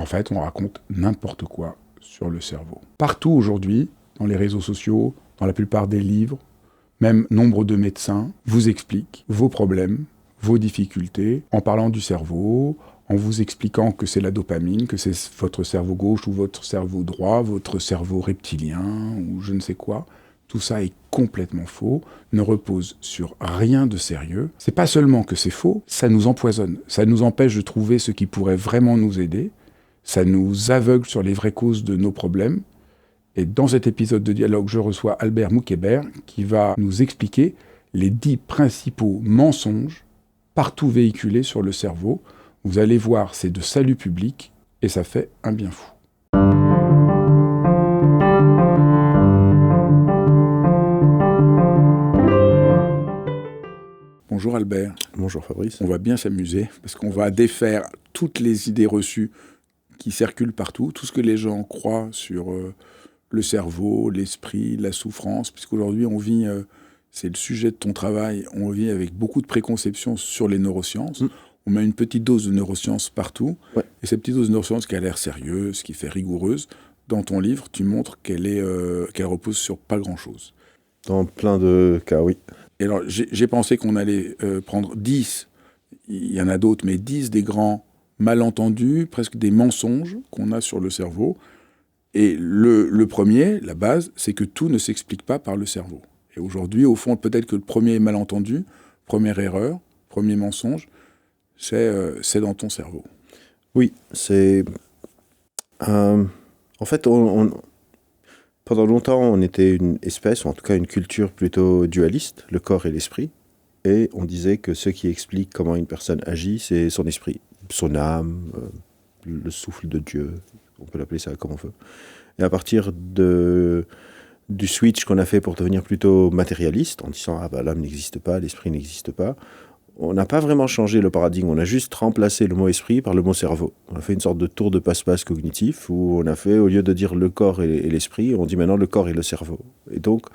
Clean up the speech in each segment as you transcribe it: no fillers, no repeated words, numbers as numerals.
en fait, on raconte n'importe quoi sur le cerveau. Partout aujourd'hui, dans les réseaux sociaux, dans la plupart des livres, même nombre de médecins vous expliquent vos problèmes, vos difficultés, en parlant du cerveau, en vous expliquant que c'est la dopamine, que c'est votre cerveau gauche ou votre cerveau droit, votre cerveau reptilien ou je ne sais quoi. Tout ça est complètement faux, ne repose sur rien de sérieux. C'est pas seulement que c'est faux, ça nous empoisonne, ça nous empêche de trouver ce qui pourrait vraiment nous aider, ça nous aveugle sur les vraies causes de nos problèmes. Et dans cet épisode de dialogue, je reçois Albert Moukébert qui va nous expliquer les 10 principaux mensonges partout véhiculés sur le cerveau. Vous allez voir, c'est de salut public et ça fait un bien fou. Bonjour Albert. Bonjour Fabrice. On va bien s'amuser parce qu'on va défaire toutes les idées reçues qui circulent partout, tout ce que les gens croient sur le cerveau, l'esprit, la souffrance, puisqu'aujourd'hui on vit, c'est le sujet de ton travail, on vit avec beaucoup de préconceptions sur les neurosciences. On met une petite dose de neurosciences partout, et cette petite dose de neurosciences qui a l'air sérieuse, qui fait rigoureuse, dans ton livre, tu montres qu'elle repose sur pas grand-chose. Dans plein de cas, oui. Et alors, j'ai pensé qu'on allait prendre 10, il y en a d'autres, mais 10 des grands malentendus, presque des mensonges qu'on a sur le cerveau. Et le premier, la base, c'est que tout ne s'explique pas par le cerveau. Et aujourd'hui, au fond, peut-être que le premier malentendu, première erreur, premier mensonge, c'est dans ton cerveau. Oui, c'est... en fait, pendant longtemps, on était une espèce, ou en tout cas une culture plutôt dualiste, le corps et l'esprit. Et on disait que ce qui explique comment une personne agit, c'est son esprit, son âme, le souffle de Dieu. On peut l'appeler ça comme on veut. Et à partir du switch qu'on a fait pour devenir plutôt matérialiste, en disant « Ah l'âme n'existe pas, l'esprit n'existe pas », on n'a pas vraiment changé le paradigme, on a juste remplacé le mot esprit par le mot cerveau. On a fait une sorte de tour de passe-passe cognitif où on a fait, au lieu de dire le corps et l'esprit, on dit maintenant le corps et le cerveau. Et donc,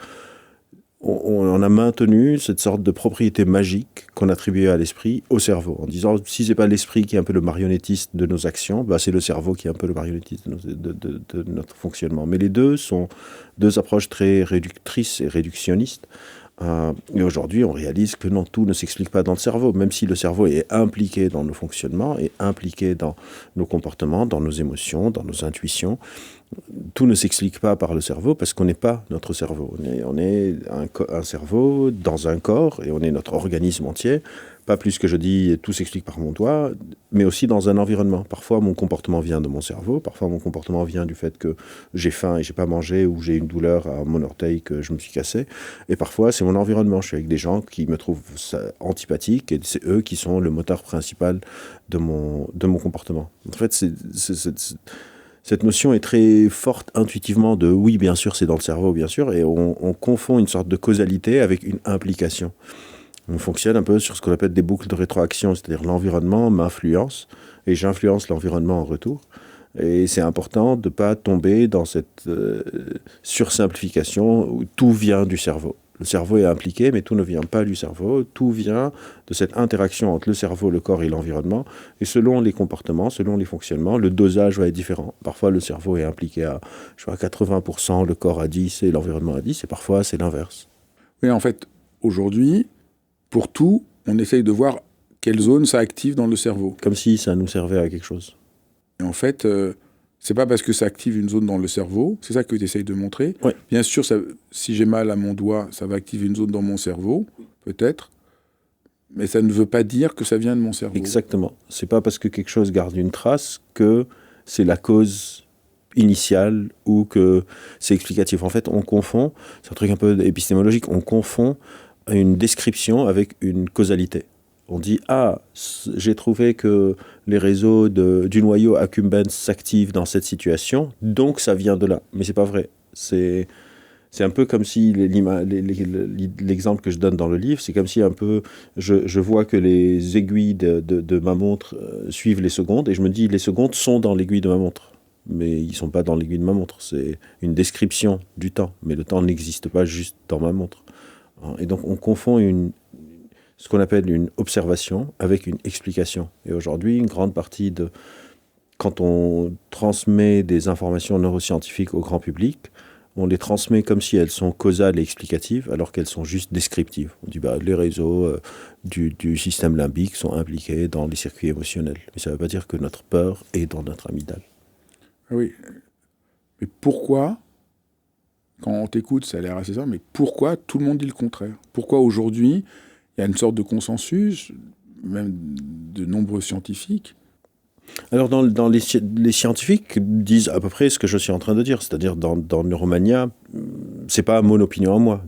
on a maintenu cette sorte de propriété magique qu'on attribuait à l'esprit au cerveau, en disant si c'est pas l'esprit qui est un peu le marionnettiste de nos actions, c'est le cerveau qui est un peu le marionnettiste de notre fonctionnement. Mais les deux sont deux approches très réductrices et réductionnistes. Et aujourd'hui, on réalise que non, tout ne s'explique pas dans le cerveau, même si le cerveau est impliqué dans nos fonctionnements, est impliqué dans nos comportements, dans nos émotions, dans nos intuitions. Tout ne s'explique pas par le cerveau parce qu'on n'est pas notre cerveau. On est un cerveau dans un corps et on est notre organisme entier. Pas plus que je dis tout s'explique par mon doigt, mais aussi dans un environnement. Parfois, mon comportement vient de mon cerveau. Parfois, mon comportement vient du fait que j'ai faim et j'ai pas mangé ou j'ai une douleur à mon orteil que je me suis cassé. Et parfois, c'est mon environnement. Je suis avec des gens qui me trouvent antipathique et c'est eux qui sont le moteur principal de mon comportement. En fait, cette notion est très forte intuitivement de oui, bien sûr, c'est dans le cerveau, bien sûr, et on confond une sorte de causalité avec une implication. On fonctionne un peu sur ce qu'on appelle des boucles de rétroaction, c'est-à-dire l'environnement m'influence et j'influence l'environnement en retour. Et c'est important de ne pas tomber dans cette sursimplification où tout vient du cerveau. Le cerveau est impliqué, mais tout ne vient pas du cerveau. Tout vient de cette interaction entre le cerveau, le corps et l'environnement. Et selon les comportements, selon les fonctionnements, le dosage va être différent. Parfois, le cerveau est impliqué à 80%, le corps à 10% et l'environnement à 10%. Et parfois, c'est l'inverse. Oui, en fait, aujourd'hui, pour tout, on essaye de voir quelle zone ça active dans le cerveau. Comme si ça nous servait à quelque chose. Et en fait, c'est pas parce que ça active une zone dans le cerveau, c'est ça que tu essayes de montrer. Ouais. Bien sûr, si j'ai mal à mon doigt, ça va activer une zone dans mon cerveau, peut-être, mais ça ne veut pas dire que ça vient de mon cerveau. Exactement. C'est pas parce que quelque chose garde une trace que c'est la cause initiale ou que c'est explicatif. En fait, on confond, c'est un truc un peu épistémologique, on confond une description avec une causalité. On dit, j'ai trouvé que les réseaux du noyau accumbens s'activent dans cette situation, donc ça vient de là. Mais c'est pas vrai. C'est un peu comme si, l'exemple que je donne dans le livre, c'est comme si un peu, je vois que les aiguilles de ma montre suivent les secondes, et je me dis, les secondes sont dans l'aiguille de ma montre. Mais ils ne sont pas dans l'aiguille de ma montre. C'est une description du temps. Mais le temps n'existe pas juste dans ma montre. Et donc, on confond ce qu'on appelle une observation avec une explication. Et aujourd'hui, une grande partie de quand on transmet des informations neuroscientifiques au grand public, on les transmet comme si elles sont causales et explicatives, alors qu'elles sont juste descriptives. On dit les réseaux du système limbique sont impliqués dans les circuits émotionnels. Mais ça ne veut pas dire que notre peur est dans notre amygdale. Oui. Mais pourquoi, quand on t'écoute, ça a l'air assez simple, mais pourquoi tout le monde dit le contraire? Pourquoi aujourd'hui, il y a une sorte de consensus, même de nombreux scientifiques? Alors, les scientifiques disent à peu près ce que je suis en train de dire. C'est-à-dire, dans Neuromania, c'est pas mon opinion à moi.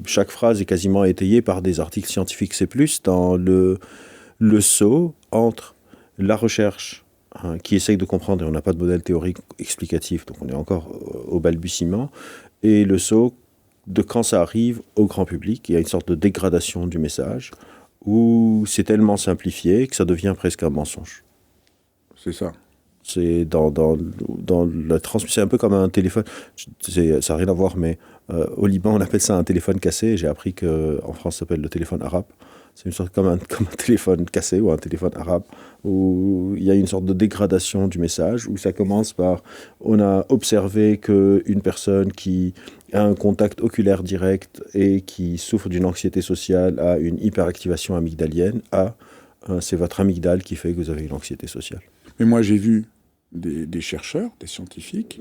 Chaque phrase est quasiment étayée par des articles scientifiques. C'est plus dans le saut entre la recherche qui essaye de comprendre, et on n'a pas de modèle théorique explicatif, donc on est encore au balbutiement, et le saut de quand ça arrive au grand public. Il y a une sorte de dégradation du message, où c'est tellement simplifié que ça devient presque un mensonge. C'est ça. C'est dans la transmission, c'est un peu comme un téléphone. Ça n'a rien à voir, mais au Liban, on appelle ça un téléphone cassé. J'ai appris qu'en France, ça s'appelle le téléphone arabe. C'est une sorte comme un téléphone cassé ou un téléphone arabe, où il y a une sorte de dégradation du message, où ça commence par on a observé qu'une personne qui a un contact oculaire direct et qui souffre d'une anxiété sociale a une hyperactivation amygdalienne. C'est votre amygdale qui fait que vous avez une anxiété sociale. Mais moi, j'ai vu des chercheurs, des scientifiques,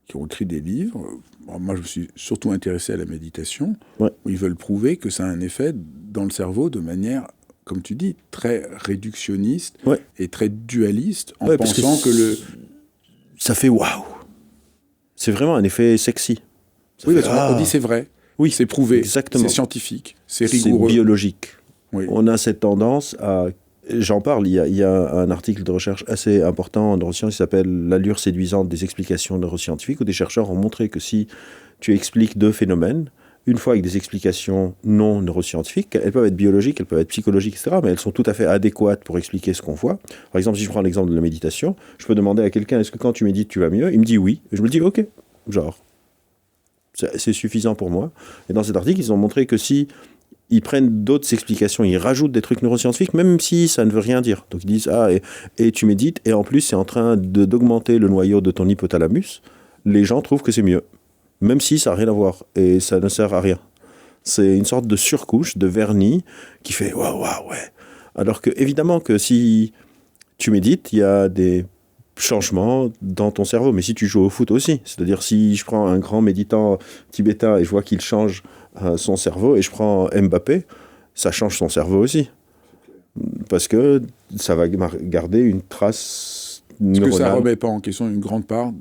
qui ont écrit des livres. Moi, je me suis surtout intéressé à la méditation, où ils veulent prouver que ça a un effet dans le cerveau de manière, comme tu dis, très réductionniste et très dualiste, en pensant que ça fait waouh. C'est vraiment un effet sexy. On dit c'est vrai. Oui, c'est prouvé. Exactement. C'est scientifique. C'est rigoureux. C'est biologique. Oui. On a cette tendance à... J'en parle, il y a un article de recherche assez important en neurosciences qui s'appelle « L'allure séduisante des explications neuroscientifiques » où des chercheurs ont montré que si tu expliques deux phénomènes, une fois avec des explications non neuroscientifiques, elles peuvent être biologiques, elles peuvent être psychologiques, etc., mais elles sont tout à fait adéquates pour expliquer ce qu'on voit. Par exemple, si je prends l'exemple de la méditation, je peux demander à quelqu'un « Est-ce que quand tu médites, tu vas mieux ?» Il me dit « Oui ». Et je me dis « Ok ». Genre, c'est suffisant pour moi. Et dans cet article, ils ont montré que si ils prennent d'autres explications, ils rajoutent des trucs neuroscientifiques, même si ça ne veut rien dire. Donc ils disent, et tu médites, et en plus c'est en train d'augmenter le noyau de ton hypothalamus, les gens trouvent que c'est mieux. Même si ça n'a rien à voir, et ça ne sert à rien. C'est une sorte de surcouche, de vernis, qui fait, waouh, ouais. Alors que, évidemment que si tu médites, il y a des changements dans ton cerveau, mais si tu joues au foot aussi, c'est-à-dire si je prends un grand méditant tibétain et je vois qu'il change son cerveau, et je prends Mbappé, ça change son cerveau aussi. Parce que ça va garder une trace neuronale. Est-ce que ça ne remet pas en question une grande part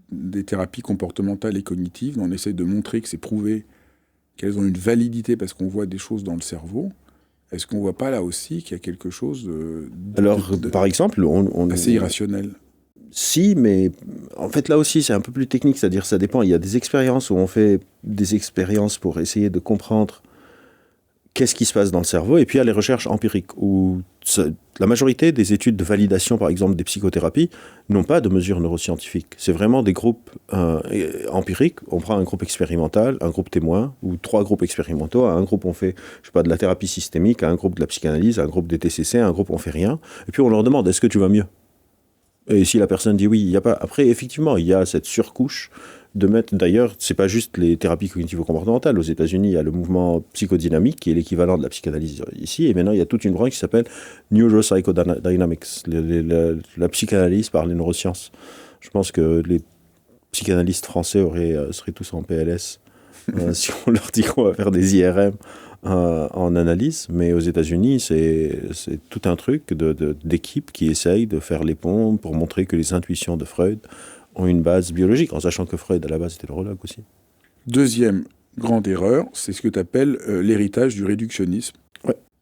des thérapies comportementales et cognitives, dont on essaie de montrer que c'est prouvé qu'elles ont une validité parce qu'on voit des choses dans le cerveau? Est-ce qu'on ne voit pas là aussi qu'il y a quelque chose par exemple, assez irrationnel? Si, mais en fait là aussi c'est un peu plus technique, c'est-à-dire ça dépend. Il y a des expériences où on fait des expériences pour essayer de comprendre qu'est-ce qui se passe dans le cerveau, et puis il y a les recherches empiriques où la majorité des études de validation, par exemple des psychothérapies, n'ont pas de mesures neuroscientifiques. C'est vraiment des groupes empiriques. On prend un groupe expérimental, un groupe témoin, ou 3 groupes expérimentaux. À un groupe on fait, je sais pas, de la thérapie systémique, à un groupe de la psychanalyse, à un groupe des TCC, à un groupe on fait rien. Et puis on leur demande, est-ce que tu vas mieux ? Et si la personne dit oui, il n'y a pas. Après, effectivement, il y a cette surcouche de mettre. D'ailleurs, c'est pas juste les thérapies cognitivo-comportementales. Aux États-Unis, il y a le mouvement psychodynamique qui est l'équivalent de la psychanalyse ici. Et maintenant, il y a toute une branche qui s'appelle Neuropsychodynamics, la psychanalyse par les neurosciences. Je pense que les psychanalystes français seraient tous en PLS si on leur dit qu'on va faire des IRM en analyse, mais aux États-Unis, c'est tout un truc d'équipe qui essaye de faire les ponts pour montrer que les intuitions de Freud ont une base biologique, en sachant que Freud, à la base, était neurologue aussi. Deuxième grande erreur, c'est ce que tu appelles l'héritage du réductionnisme,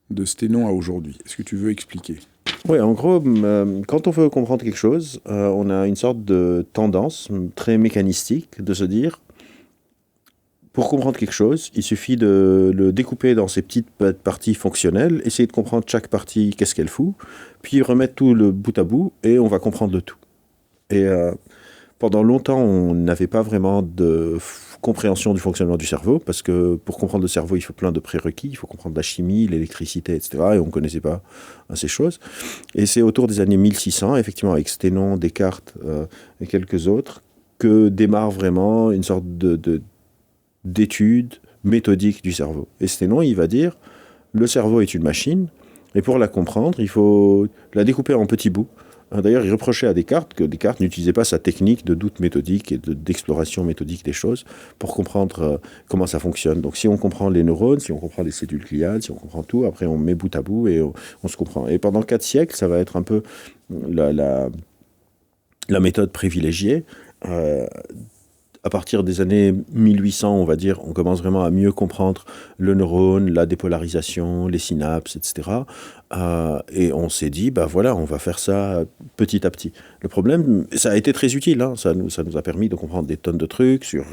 de Sténon à aujourd'hui. Est-ce que tu veux expliquer ? Oui, en gros, quand on veut comprendre quelque chose, on a une sorte de tendance très mécanistique de se dire, pour comprendre quelque chose, il suffit de le découper dans ses petites parties fonctionnelles, essayer de comprendre chaque partie, qu'est-ce qu'elle fout, puis remettre tout le bout à bout, et on va comprendre le tout. Et Pendant longtemps, on n'avait pas vraiment de compréhension du fonctionnement du cerveau, parce que pour comprendre le cerveau, il faut plein de prérequis, il faut comprendre la chimie, l'électricité, etc. Et on ne connaissait pas ces choses. Et c'est autour des années 1600, effectivement, avec Sténon, Descartes et quelques autres, que démarre vraiment une sorte d'étude méthodique du cerveau. Et Sténon, il va dire, le cerveau est une machine, et pour la comprendre, il faut la découper en petits bouts. D'ailleurs, il reprochait à Descartes que Descartes n'utilisait pas sa technique de doute méthodique et d'exploration méthodique des choses pour comprendre comment ça fonctionne. Donc si on comprend les neurones, si on comprend les cellules gliales, si on comprend tout, après on met bout à bout et on se comprend. Et pendant 4 siècles, ça va être un peu la méthode privilégiée. À partir des années 1800, on va dire, on commence vraiment à mieux comprendre le neurone, la dépolarisation, les synapses, etc. Et on s'est dit, bah voilà, on va faire ça petit à petit. Le problème, ça a été très utile, hein, ça nous a permis de comprendre des tonnes de trucs sur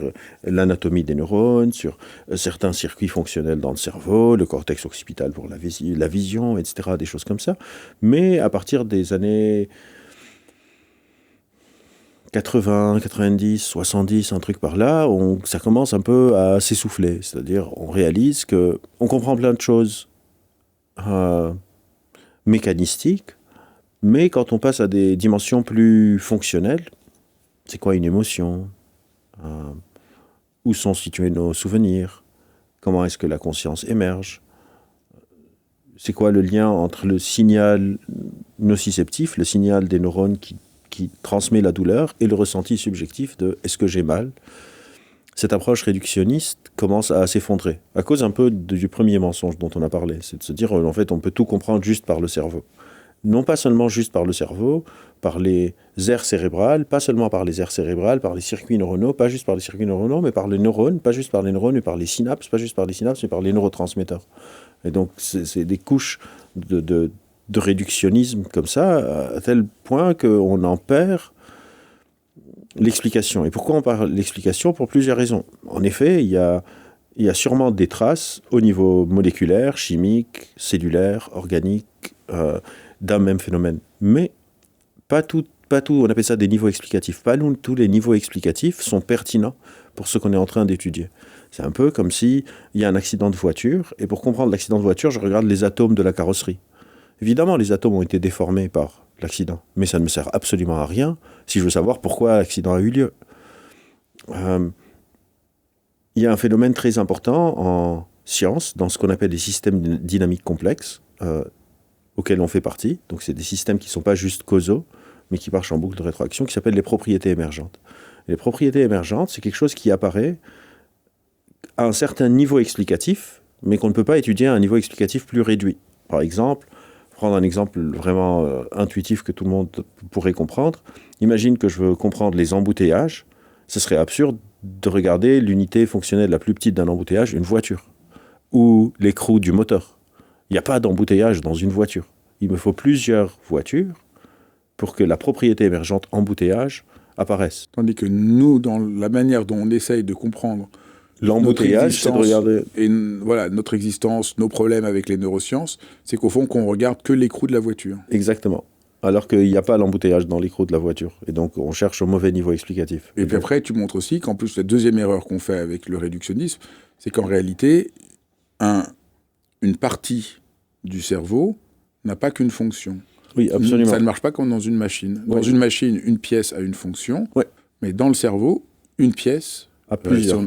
l'anatomie des neurones, sur certains circuits fonctionnels dans le cerveau, le cortex occipital pour la vision, etc., des choses comme ça. Mais à partir des années 80, 90, 70, un truc par là, ça commence un peu à s'essouffler. C'est-à-dire, on réalise qu'on comprend plein de choses mécanistiques, mais quand on passe à des dimensions plus fonctionnelles, c'est quoi une émotion? Où sont situés nos souvenirs? Comment est-ce que la conscience émerge? C'est quoi le lien entre le signal nociceptif, le signal des neurones qui transmet la douleur, et le ressenti subjectif de « est-ce que j'ai mal ?» Cette approche réductionniste commence à s'effondrer, à cause un peu du premier mensonge dont on a parlé. C'est de se dire, en fait, on peut tout comprendre juste par le cerveau. Non pas seulement juste par le cerveau, par les aires cérébrales, pas seulement par les aires cérébrales, par les circuits neuronaux, pas juste par les circuits neuronaux, mais par les neurones, pas juste par les neurones, mais par les synapses, pas juste par les synapses, mais par les neurotransmetteurs. Et donc, c'est des couches de réductionnisme comme ça, à tel point qu'on en perd l'explication. Et pourquoi on perd l'explication? Pour plusieurs raisons. En effet, il y a sûrement des traces au niveau moléculaire, chimique, cellulaire, organique, d'un même phénomène. Mais pas tout, on appelle ça des niveaux explicatifs. Pas tous les niveaux explicatifs sont pertinents pour ce qu'on est en train d'étudier. C'est un peu comme s'il y a un accident de voiture, et pour comprendre l'accident de voiture, je regarde les atomes de la carrosserie. Évidemment, les atomes ont été déformés par l'accident, mais ça ne me sert absolument à rien si je veux savoir pourquoi l'accident a eu lieu. Il y a un phénomène très important en science, dans ce qu'on appelle les systèmes dynamiques complexes, auxquels on fait partie. Donc c'est des systèmes qui ne sont pas juste causaux, mais qui marchent en boucle de rétroaction, qui s'appellent les propriétés émergentes. Et les propriétés émergentes, c'est quelque chose qui apparaît à un certain niveau explicatif, mais qu'on ne peut pas étudier à un niveau explicatif plus réduit. Par exemple, prendre un exemple vraiment intuitif que tout le monde pourrait comprendre. Imagine que je veux comprendre les embouteillages. Ce serait absurde de regarder l'unité fonctionnelle la plus petite d'un embouteillage, une voiture, ou l'écrou du moteur. Il n'y a pas d'embouteillage dans une voiture. Il me faut plusieurs voitures pour que la propriété émergente embouteillage apparaisse. Tandis que nous, dans la manière dont on essaye de comprendre l'embouteillage, c'est de regarder... Et voilà, notre existence, nos problèmes avec les neurosciences, c'est qu'au fond, qu'on regarde que l'écrou de la voiture. Exactement. Alors qu'il n'y a pas l'embouteillage dans l'écrou de la voiture. Et donc, on cherche au mauvais niveau explicatif. Et puis après, tu montres aussi qu'en plus, la deuxième erreur qu'on fait avec le réductionnisme, c'est qu'en réalité, une partie du cerveau n'a pas qu'une fonction. Oui, absolument. Ça ne marche pas comme dans une machine. Dans une machine, une pièce a une fonction, mais dans le cerveau, une pièce a plusieurs.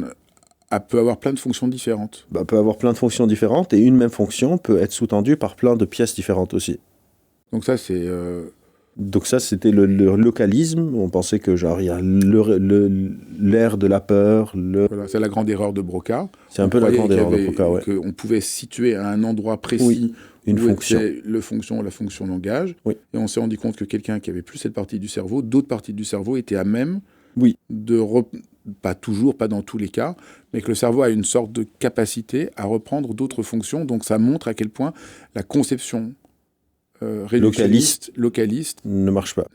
Peut avoir plein de fonctions différentes. Peut avoir plein de fonctions différentes, et une même fonction peut être sous-tendue par plein de pièces différentes aussi. Donc ça, c'est... Donc ça, c'était le localisme. On pensait que genre il y a l'air de la peur. Voilà, c'est la grande erreur de Broca. C'est un peu la grande erreur de Broca, ouais. Qu'on pouvait situer à un endroit précis une fonction. La fonction langage. Oui. Et on s'est rendu compte que quelqu'un qui avait plus cette partie du cerveau, d'autres parties du cerveau étaient à même de... Pas toujours, pas dans tous les cas, mais que le cerveau a une sorte de capacité à reprendre d'autres fonctions. Donc ça montre à quel point la conception réductionniste, localiste ne marche pas.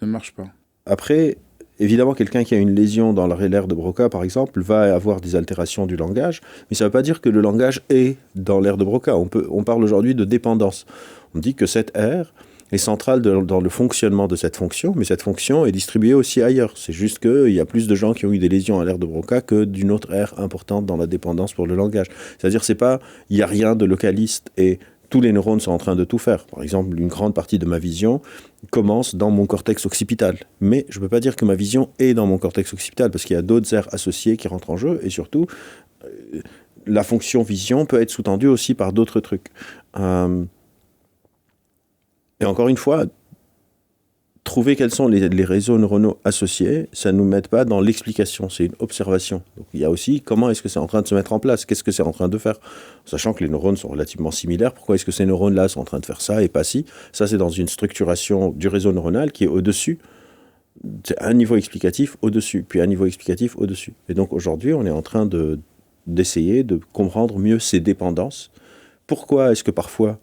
Après, évidemment, quelqu'un qui a une lésion dans l'aire de Broca, par exemple, va avoir des altérations du langage, mais ça ne veut pas dire que le langage est dans l'aire de Broca. On parle aujourd'hui de dépendance. On dit que cette aire est centrale dans le fonctionnement de cette fonction, mais cette fonction est distribuée aussi ailleurs. C'est juste qu'il y a plus de gens qui ont eu des lésions à l'aire de Broca que d'une autre aire importante dans la dépendance pour le langage. C'est-à-dire, il n'y a rien de localiste et tous les neurones sont en train de tout faire. Par exemple, une grande partie de ma vision commence dans mon cortex occipital. Mais je ne peux pas dire que ma vision est dans mon cortex occipital, parce qu'il y a d'autres aires associées qui rentrent en jeu, et surtout, la fonction vision peut être sous-tendue aussi par d'autres trucs. Et encore une fois, trouver quels sont les réseaux neuronaux associés, ça ne nous met pas dans l'explication, c'est une observation. Donc, il y a aussi comment est-ce que c'est en train de se mettre en place, qu'est-ce que c'est en train de faire, sachant que les neurones sont relativement similaires, pourquoi est-ce que ces neurones-là sont en train de faire ça et pas ci. Ça, c'est dans une structuration du réseau neuronal qui est au-dessus. C'est un niveau explicatif au-dessus, puis un niveau explicatif au-dessus. Et donc aujourd'hui, on est en train d'essayer de comprendre mieux ces dépendances. Pourquoi est-ce que parfois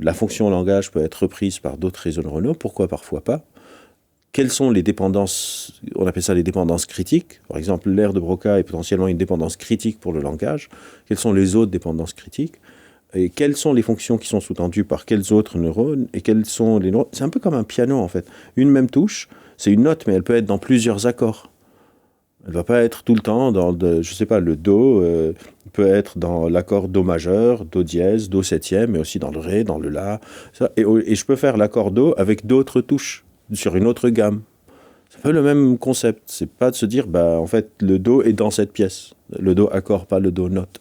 la fonction langage peut être reprise par d'autres réseaux neuronaux, pourquoi parfois pas? Quelles sont les dépendances, on appelle ça les dépendances critiques. Par exemple, l'aire de Broca est potentiellement une dépendance critique pour le langage. Quelles sont les autres dépendances critiques? Et quelles sont les fonctions qui sont sous-tendues par quels autres neurones? Et quels sont les notes? C'est un peu comme un piano en fait. Une même touche, c'est une note, mais elle peut être dans plusieurs accords. Elle ne va pas être tout le temps dans, je sais pas, le Do peut être dans l'accord Do majeur, Do dièse, Do septième, mais aussi dans le Ré, dans le La. Ça. Et je peux faire l'accord Do avec d'autres touches, sur une autre gamme. C'est pas le même concept. C'est pas de se dire, en fait, le Do est dans cette pièce. Le Do accord, pas le Do note.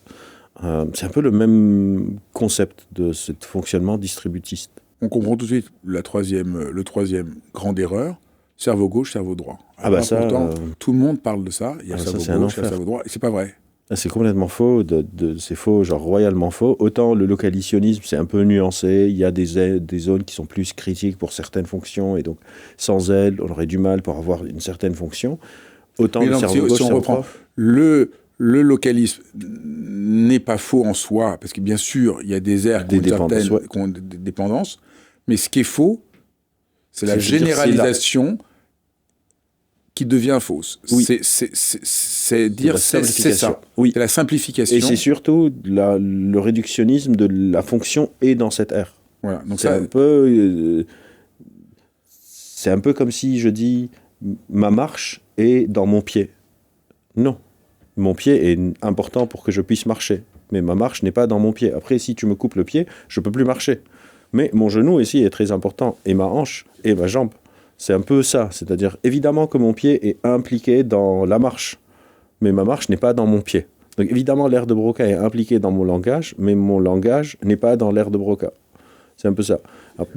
C'est un peu le même concept de ce fonctionnement distributiste. On comprend tout de suite le troisième grande erreur. Cerveau gauche, cerveau droit. Alors, pourtant, tout le monde parle de ça. Il y a cerveau gauche, il y a cerveau droit. Et c'est pas vrai. C'est complètement faux. C'est faux, genre royalement faux. Autant le localitionnisme, c'est un peu nuancé. Il y a des zones qui sont plus critiques pour certaines fonctions. Et donc, sans elles, on aurait du mal pour avoir une certaine fonction. Autant le cerveau gauche, si on reprend, le localisme n'est pas faux en soi. Parce que bien sûr, il y a des aires qui ont des dépendances. Mais ce qui est faux, c'est la généralisation qui devient fausse. Oui. C'est dire c'est ça. Oui. C'est la simplification. Et c'est surtout le réductionnisme de la fonction est dans cette aire. Voilà. Donc c'est un peu comme si je dis ma marche est dans mon pied. Non. Mon pied est important pour que je puisse marcher. Mais ma marche n'est pas dans mon pied. Après, si tu me coupes le pied, je ne peux plus marcher. Mais mon genou ici est très important. Et ma hanche et ma jambe. C'est un peu ça, c'est-à-dire évidemment que mon pied est impliqué dans la marche, mais ma marche n'est pas dans mon pied. Donc évidemment l'aire de Broca est impliquée dans mon langage, mais mon langage n'est pas dans l'aire de Broca. C'est un peu ça.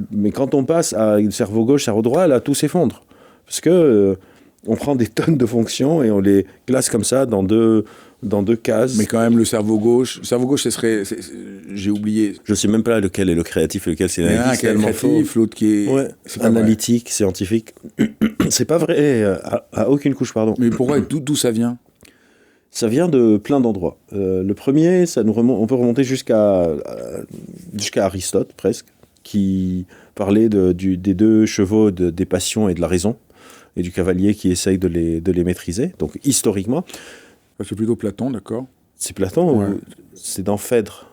Mais quand on passe à cerveau gauche, cerveau droit, là tout s'effondre. Parce que on prend des tonnes de fonctions et on les classe comme ça dans deux cases. Mais quand même, le cerveau gauche, j'ai oublié. Je ne sais même pas lequel est le créatif et lequel c'est l'analytique. Il y en a un qui est créatif, l'autre qui est analytique, scientifique. C'est pas vrai à aucune couche, pardon. Mais pourquoi, d'où ça vient? Ça vient de plein d'endroits. Le premier, on peut remonter jusqu'à Aristote, presque, qui parlait des deux chevaux des passions et de la raison, et du cavalier qui essaye de les maîtriser. Donc, historiquement... C'est plutôt Platon, d'accord. C'est Platon ou c'est dans Phèdre?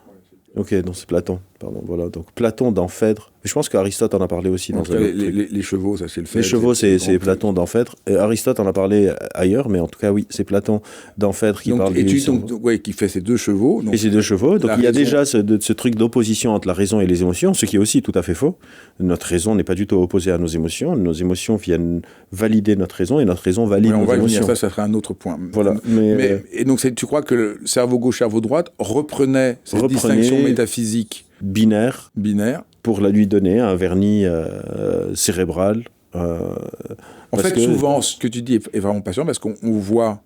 Ok, donc c'est Platon. Pardon, voilà. Donc Platon dans Phèdre. Mais je pense qu'Aristote en a parlé aussi. Dans les chevaux, ça c'est le Phèdre. Les chevaux, c'est Platon dans Phèdre. Et Aristote en a parlé ailleurs, mais en tout cas, oui, c'est Platon dans Phèdre qui parle qui fait ces deux chevaux. Et ces deux chevaux. Donc il y a déjà ce truc d'opposition entre la raison et les émotions, ce qui est aussi tout à fait faux. Notre raison n'est pas du tout opposée à nos émotions. Nos émotions viennent valider notre raison et notre raison valide nos émotions. Ça serait un autre point. Voilà. Et donc tu crois que le cerveau gauche, cerveau droite reprenait cette distinction métaphysique binaire pour lui donner un vernis cérébral. En fait, souvent, ce que tu dis est vraiment passionnant parce qu'on voit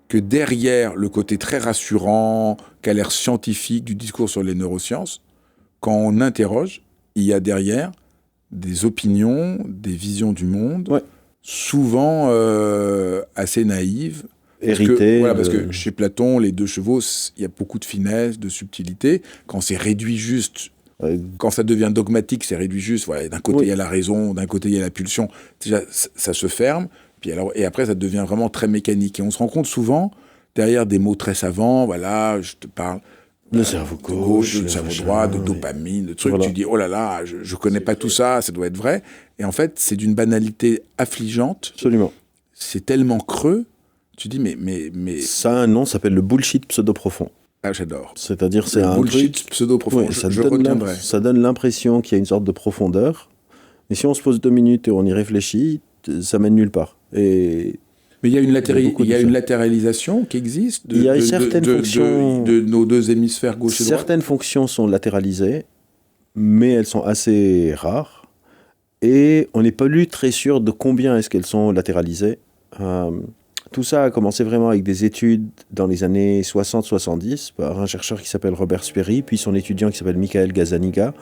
que derrière le côté très rassurant, qu'a l'air scientifique du discours sur les neurosciences, quand on interroge, il y a derrière des opinions, des visions du monde, souvent assez naïves. Hérité. Parce que chez Platon, les deux chevaux, il y a beaucoup de finesse, de subtilité. Quand c'est réduit juste, quand ça devient dogmatique, c'est réduit juste. Voilà, d'un côté, il y a la raison, d'un côté, il y a la pulsion. Déjà, ça se ferme. Et après, ça devient vraiment très mécanique. Et on se rend compte souvent, derrière des mots très savants, voilà, je te parle Le cerveau gauche, le cerveau droit, de dopamine, de trucs. Voilà. Tu dis, oh là là, je connais pas tout ça, ça doit être vrai. Et en fait, c'est d'une banalité affligeante. Absolument. C'est tellement creux. Tu dis, mais... Ça a un nom, ça s'appelle le bullshit pseudo-profond. Ah, j'adore. C'est-à-dire, c'est un bullshit truc... pseudo-profond. Ouais, je retiendrai. ça donne l'impression qu'il y a une sorte de profondeur. Mais si on se pose 2 minutes et on y réfléchit, ça mène nulle part. Et... Mais il y a une latéralisation qui existe Il y a certaines fonctions... de nos deux hémisphères gauche et droite. Certaines fonctions sont latéralisées, mais elles sont assez rares. Et on n'est pas très sûr de combien est-ce qu'elles sont latéralisées. Tout ça a commencé vraiment avec des études dans les années 60-70 par un chercheur qui s'appelle Robert Sperry, puis son étudiant qui s'appelle Michael Gazzaniga.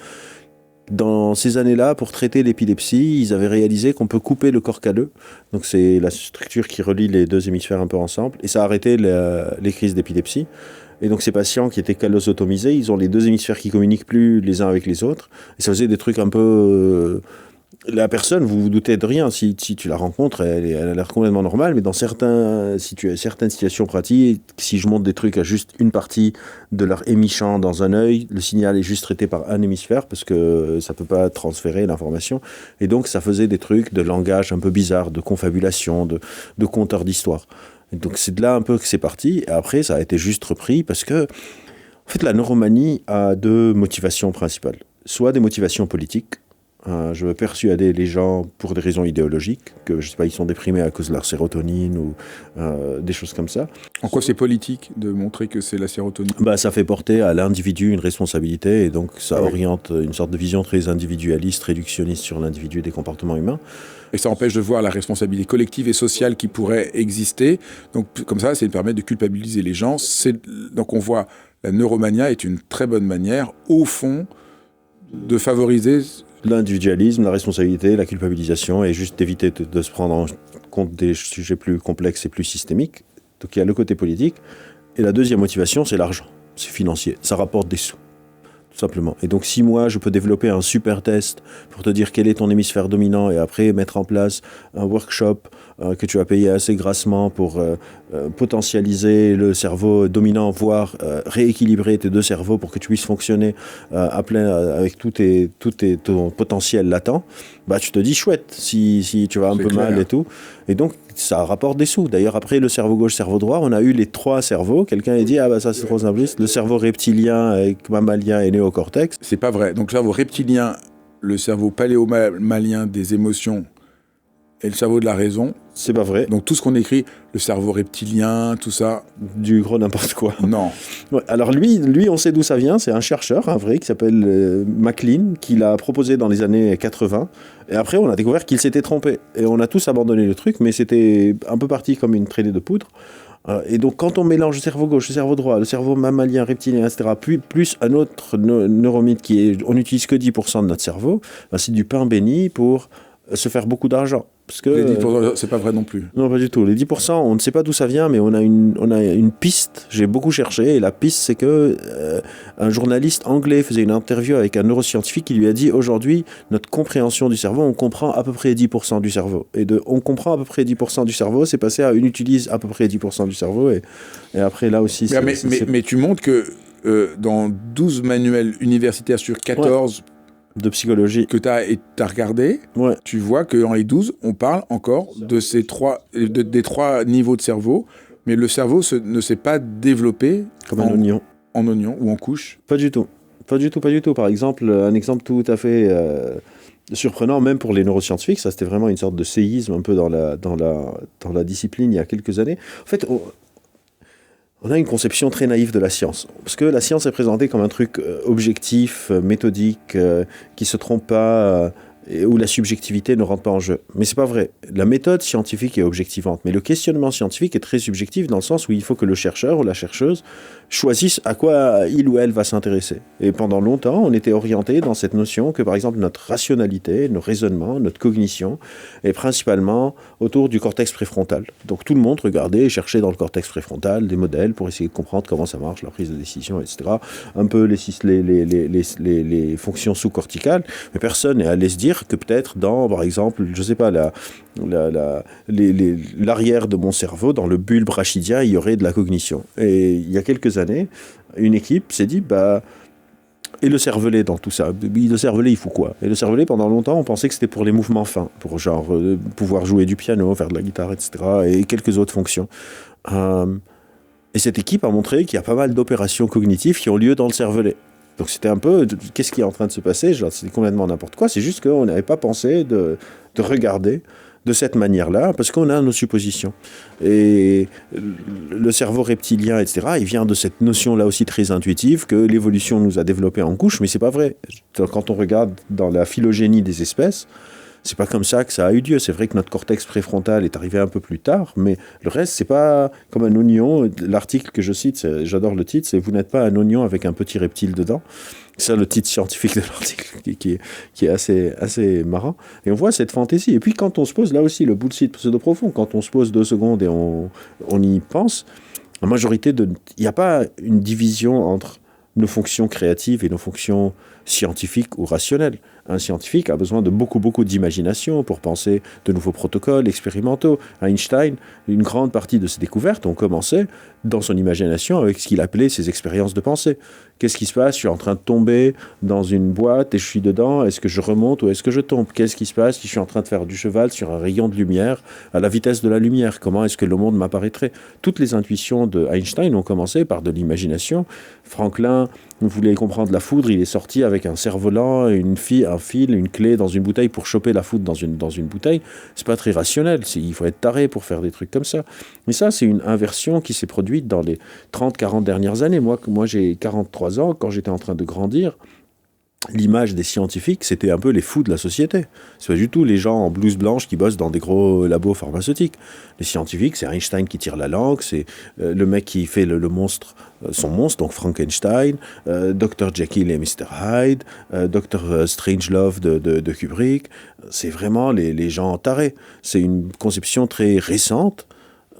Dans ces années-là, pour traiter l'épilepsie, ils avaient réalisé qu'on peut couper le corps calleux. Donc c'est la structure qui relie les deux hémisphères un peu ensemble. Et ça a arrêté les crises d'épilepsie. Et donc ces patients qui étaient callosotomisés, ils ont les deux hémisphères qui communiquent plus les uns avec les autres. Et ça faisait des trucs un peu... La personne, vous vous doutez de rien. Si tu la rencontres, elle a l'air complètement normale. Mais dans certaines situations pratiques, si je montre des trucs à juste une partie de leur hémichamp dans un œil, le signal est juste traité par un hémisphère parce que ça ne peut pas transférer l'information. Et donc, ça faisait des trucs de langage un peu bizarre, de confabulation, de conteur d'histoire. Et donc, c'est de là un peu que c'est parti. Et après, ça a été juste repris parce que, en fait, la neuromanie a 2 motivations principales. Soit des motivations politiques. Je veux persuader les gens pour des raisons idéologiques, que je sais pas, ils sont déprimés à cause de leur sérotonine ou des choses comme ça. En quoi c'est politique de montrer que c'est la sérotonine ? Ça fait porter à l'individu une responsabilité et donc ça oriente une sorte de vision très individualiste, réductionniste sur l'individu des comportements humains. Et ça empêche de voir la responsabilité collective et sociale qui pourrait exister. Donc comme ça permet de culpabiliser les gens. Donc on voit la neuromania est une très bonne manière, au fond, de favoriser l'individualisme, la responsabilité, la culpabilisation et juste d'éviter de se prendre en compte des sujets plus complexes et plus systémiques. Donc il y a le côté politique. Et la deuxième motivation, c'est l'argent. C'est financier. Ça rapporte des sous, tout simplement. Et donc si moi, je peux développer un super test pour te dire quel est ton hémisphère dominant et après mettre en place un workshop que tu vas payer assez grassement pour potentialiser le cerveau dominant, voire rééquilibrer tes 2 cerveaux pour que tu puisses fonctionner à plein avec tout ton potentiel latent, tu te dis chouette si tu vas un peu clair. Mal et tout. Et donc, ça rapporte des sous. D'ailleurs, après le cerveau gauche, cerveau droit, on a eu les 3 cerveaux. Quelqu'un a dit, ça c'est trop simpliste. Le cerveau reptilien avec mammalien et néocortex. C'est pas vrai. Donc, le cerveau reptilien, le cerveau paléo-mammalien des émotions et le cerveau de la raison. C'est pas vrai. Donc tout ce qu'on écrit, le cerveau reptilien, tout ça... Du gros n'importe quoi. Non. Ouais, alors lui, on sait d'où ça vient. C'est un chercheur, un vrai, qui s'appelle MacLean, qui l'a proposé dans les années 80. Et après, on a découvert qu'il s'était trompé. Et on a tous abandonné le truc, mais c'était un peu parti comme une traînée de poudre. Et donc, quand on mélange le cerveau gauche, le cerveau droit, le cerveau mammalien, reptilien, etc., plus un autre neuromythe on n'utilise que 10% de notre cerveau, c'est du pain béni pour se faire beaucoup d'argent. Parce que, les 10%, c'est pas vrai non plus. Non, pas du tout. Les 10%, on ne sait pas d'où ça vient, mais on a une piste. J'ai beaucoup cherché, et la piste, c'est que un journaliste anglais faisait une interview avec un neuroscientifique qui lui a dit, aujourd'hui, notre compréhension du cerveau, on comprend à peu près 10% du cerveau. Et on comprend à peu près 10% du cerveau, c'est passé à on utilise à peu près 10% du cerveau, et après, là aussi... Mais tu montres que dans 12 manuels universitaires sur 14... de psychologie que tu as regardé, tu vois que dans les 12, on parle encore de ces des 3 niveaux de cerveau, mais le cerveau ne s'est pas développé comme un oignon. En oignon ou en couche. Pas du tout. Par exemple, un exemple tout à fait surprenant, même pour les neuroscientifiques, ça c'était vraiment une sorte de séisme un peu dans la discipline il y a quelques années. En fait, on a une conception très naïve de la science. Parce que la science est présentée comme un truc objectif, méthodique, qui ne se trompe pas, où la subjectivité ne rentre pas en jeu. Mais c'est pas vrai. La méthode scientifique est objectivante, mais le questionnement scientifique est très subjectif dans le sens où il faut que le chercheur ou la chercheuse choisisse à quoi il ou elle va s'intéresser. Et pendant longtemps, on était orienté dans cette notion que, par exemple, notre rationalité, nos raisonnements, notre cognition est principalement autour du cortex préfrontal. Donc tout le monde regardait et cherchait dans le cortex préfrontal des modèles pour essayer de comprendre comment ça marche, la prise de décision, etc. Un peu les fonctions sous-corticales, mais personne n'est allé se dire dire que peut-être dans, par exemple, je sais pas, l'arrière de mon cerveau, dans le bulbe rachidien, il y aurait de la cognition. Et il y a quelques années, une équipe s'est dit, et le cervelet dans tout ça, le cervelet il faut quoi? Et le cervelet, pendant longtemps, on pensait que c'était pour les mouvements fins, pour genre pouvoir jouer du piano, faire de la guitare, etc. et quelques autres fonctions. Et cette équipe a montré qu'il y a pas mal d'opérations cognitives qui ont lieu dans le cervelet. Donc c'était un peu, qu'est-ce qui est en train de se passer? Genre, c'est complètement n'importe quoi, c'est juste qu'on n'avait pas pensé de regarder de cette manière-là, parce qu'on a nos suppositions. Et le cerveau reptilien, etc., il vient de cette notion-là aussi très intuitive que l'évolution nous a développé en couches, mais c'est pas vrai. Quand on regarde dans la phylogénie des espèces, c'est pas comme ça que ça a eu lieu. C'est vrai que notre cortex préfrontal est arrivé un peu plus tard, mais le reste, c'est pas comme un oignon. L'article que je cite, j'adore le titre, c'est « Vous n'êtes pas un oignon avec un petit reptile dedans ». C'est le titre scientifique de l'article qui est assez marrant. Et on voit cette fantaisie. Et puis quand on se pose, là aussi, le bullshit pseudo-profond, quand on se pose 2 secondes et on y pense, la majorité il n'y a pas une division entre nos fonctions créatives et nos fonctions scientifiques ou rationnelles. Un scientifique a besoin de beaucoup d'imagination pour penser de nouveaux protocoles expérimentaux. Einstein, une grande partie de ses découvertes ont commencé dans son imagination avec ce qu'il appelait ses expériences de pensée. Qu'est-ce qui se passe? Je suis en train de tomber dans une boîte et je suis dedans. Est-ce que je remonte ou est-ce que je tombe? Qu'est-ce qui se passe si je suis en train de faire du cheval sur un rayon de lumière à la vitesse de la lumière? Comment est-ce que le monde m'apparaîtrait? Toutes les intuitions de Einstein ont commencé par de l'imagination. Franklin voulait comprendre la foudre. Il est sorti avec un cerf-volant, un fil, une clé dans une bouteille pour choper la foudre dans une bouteille. C'est pas très rationnel. Il faut être taré pour faire des trucs comme ça. Mais ça, c'est une inversion qui s'est produite dans les 30-40 dernières années. Moi j'ai 43 ans. Quand j'étais en train de grandir, l'image des scientifiques, c'était un peu les fous de la société. C'est pas du tout les gens en blouse blanche qui bossent dans des gros labos pharmaceutiques. Les scientifiques, c'est Einstein qui tire la langue, c'est le mec qui fait le monstre, son monstre, donc Frankenstein, Dr. Jekyll et Mr. Hyde, Dr. Strangelove de Kubrick. C'est vraiment les gens tarés. C'est une conception très récente.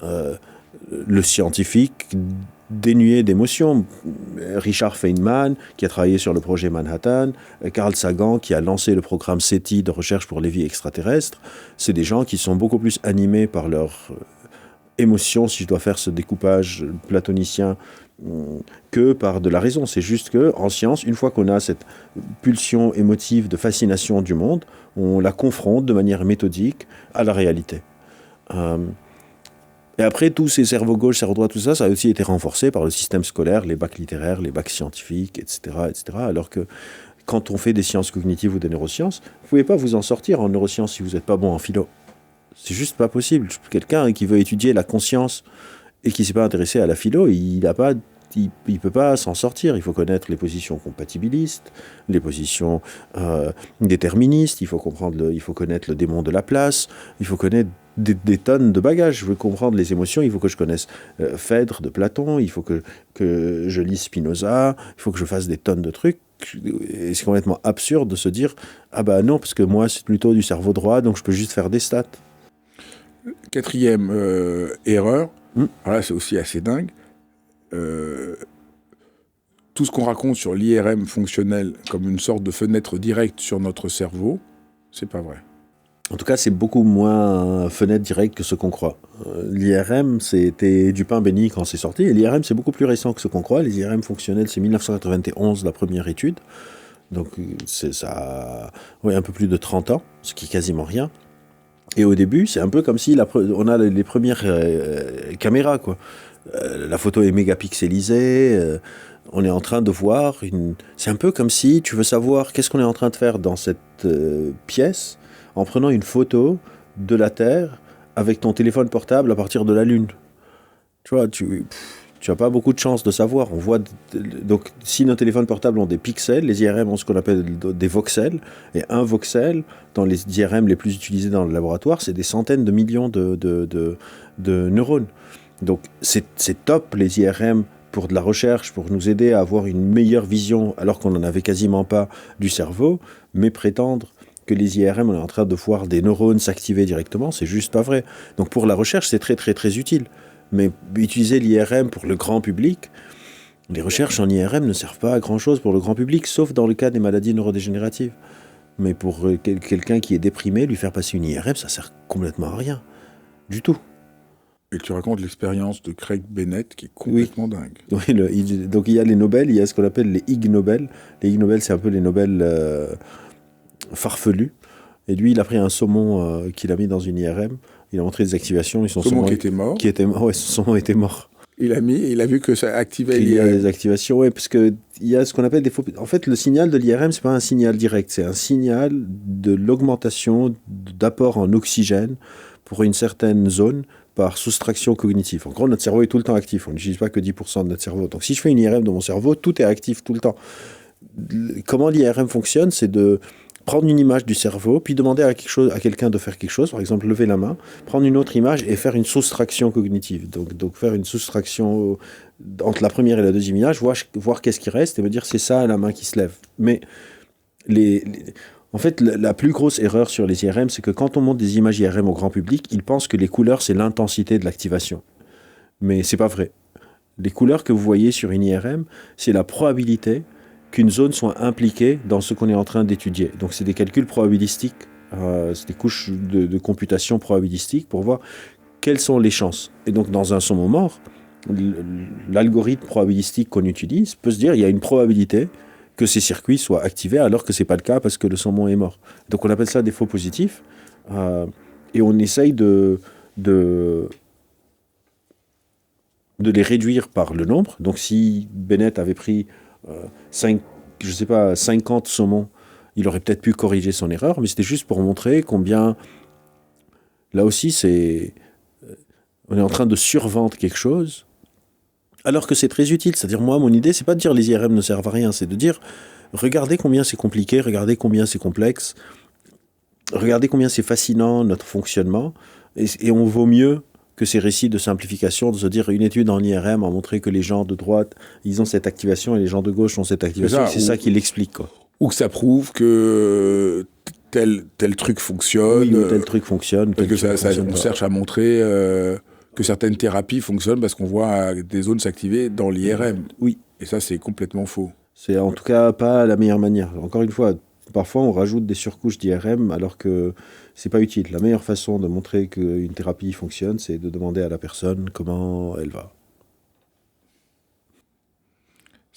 Le scientifique dénué d'émotions. Richard Feynman, qui a travaillé sur le projet Manhattan, Carl Sagan, qui a lancé le programme SETI de recherche pour les vies extraterrestres, c'est des gens qui sont beaucoup plus animés par leurs émotions, si je dois faire ce découpage platonicien, que par de la raison. C'est juste qu'en science, une fois qu'on a cette pulsion émotive de fascination du monde, on la confronte de manière méthodique à la réalité. Et après, tous ces cerveaux gauche, cerveau droit, tout ça, ça a aussi été renforcé par le système scolaire, les bacs littéraires, les bacs scientifiques, etc., etc. Alors que quand on fait des sciences cognitives ou des neurosciences, vous ne pouvez pas vous en sortir en neurosciences si vous n'êtes pas bon en philo. C'est juste pas possible. Quelqu'un qui veut étudier la conscience et qui ne s'est pas intéressé à la philo, il ne peut pas s'en sortir. Il faut connaître les positions compatibilistes, les positions déterministes, il faut connaître le démon de la place, il faut connaître des tonnes de bagages. Je veux comprendre les émotions, il faut que je connaisse Phèdre de Platon, il faut que je lise Spinoza, il faut que je fasse des tonnes de trucs. Et c'est complètement absurde de se dire « Ah bah non, parce que moi c'est plutôt du cerveau droit, donc je peux juste faire des stats. » 4e erreur, alors là c'est aussi assez dingue, tout ce qu'on raconte sur l'IRM fonctionnel comme une sorte de fenêtre directe sur notre cerveau, c'est pas vrai. En tout cas, c'est beaucoup moins fenêtre directe que ce qu'on croit. L'IRM, c'était du pain béni quand c'est sorti, et l'IRM, c'est beaucoup plus récent que ce qu'on croit. Les IRM fonctionnels, c'est 1991, la première étude. Donc, ça a un peu plus de 30 ans, ce qui est quasiment rien. Et au début, c'est un peu comme si on a les premières caméras, quoi. La photo est mégapixelisée, on est en train de voir C'est un peu comme si tu veux savoir qu'est-ce qu'on est en train de faire dans cette pièce en prenant une photo de la Terre avec ton téléphone portable à partir de la Lune. Tu vois, tu n'as pas beaucoup de chance de savoir. On voit donc, si nos téléphones portables ont des pixels, les IRM ont ce qu'on appelle des voxels. Et un voxel, dans les IRM les plus utilisés dans le laboratoire, c'est des centaines de millions de neurones. Donc c'est top, les IRM, pour de la recherche, pour nous aider à avoir une meilleure vision, alors qu'on n'en avait quasiment pas, du cerveau, mais prétendre que les IRM, on est en train de voir des neurones s'activer directement, c'est juste pas vrai. Donc pour la recherche, c'est très très très utile. Mais utiliser l'IRM pour le grand public, les recherches en IRM ne servent pas à grand chose pour le grand public, sauf dans le cas des maladies neurodégénératives. Mais pour quelqu'un qui est déprimé, lui faire passer une IRM, ça sert complètement à rien. Du tout. Et tu racontes l'expérience de Craig Bennett qui est complètement dingue. Oui, donc il y a les Nobel, il y a ce qu'on appelle les Ig Nobel. Les Ig Nobel, c'est un peu les Nobel farfelus. Et lui, il a pris un saumon qu'il a mis dans une IRM. Il a montré des activations. Son saumon qui était mort. Ouais, son saumon était mort. Il a vu que ça activait l'IRM. Il y a des activations, oui, parce qu'il y a ce qu'on appelle des faux... En fait, le signal de l'IRM, c'est pas un signal direct, c'est un signal de l'augmentation d'apport en oxygène pour une certaine zone par soustraction cognitive. En gros, notre cerveau est tout le temps actif. On n'utilise pas que 10% de notre cerveau. Donc, si je fais une IRM de mon cerveau, tout est actif tout le temps. Comment l'IRM fonctionne, c'est de prendre une image du cerveau, puis demander à quelqu'un de faire quelque chose, par exemple lever la main, prendre une autre image et faire une soustraction cognitive. Donc faire une soustraction entre la première et la deuxième image, voir qu'est-ce qui reste et me dire c'est ça la main qui se lève. Mais en fait, la plus grosse erreur sur les IRM, c'est que quand on montre des images IRM au grand public, ils pensent que les couleurs, c'est l'intensité de l'activation. Mais c'est pas vrai. Les couleurs que vous voyez sur une IRM, c'est la probabilité qu'une zone soit impliquée dans ce qu'on est en train d'étudier. Donc c'est des calculs probabilistiques, c'est des couches de computation probabilistique pour voir quelles sont les chances. Et donc dans un saumon mort, l'algorithme probabilistique qu'on utilise peut se dire il y a une probabilité que ces circuits soient activés alors que ce n'est pas le cas parce que le saumon est mort. Donc on appelle ça des faux positifs et on essaye de les réduire par le nombre. Donc si Bennett avait pris 50 saumons, il aurait peut-être pu corriger son erreur, mais c'était juste pour montrer combien, là aussi, on est en train de survendre quelque chose, alors que c'est très utile. C'est-à-dire, moi, mon idée, c'est pas de dire les IRM ne servent à rien, c'est de dire, regardez combien c'est compliqué, regardez combien c'est complexe, regardez combien c'est fascinant, notre fonctionnement, et on vaut mieux que ces récits de simplification, de se dire une étude en IRM a montré que les gens de droite, ils ont cette activation et les gens de gauche ont cette activation. C'est ça qui l'explique, quoi. Ou que ça prouve que tel truc fonctionne. Oui, ou tel truc fonctionne. Parce que ça nous cherche à montrer que certaines thérapies fonctionnent parce qu'on voit des zones s'activer dans l'IRM. Oui. Et ça, c'est complètement faux. C'est en tout cas pas la meilleure manière. Encore une fois, parfois on rajoute des surcouches d'IRM alors que c'est pas utile. La meilleure façon de montrer qu'une thérapie fonctionne, c'est de demander à la personne comment elle va.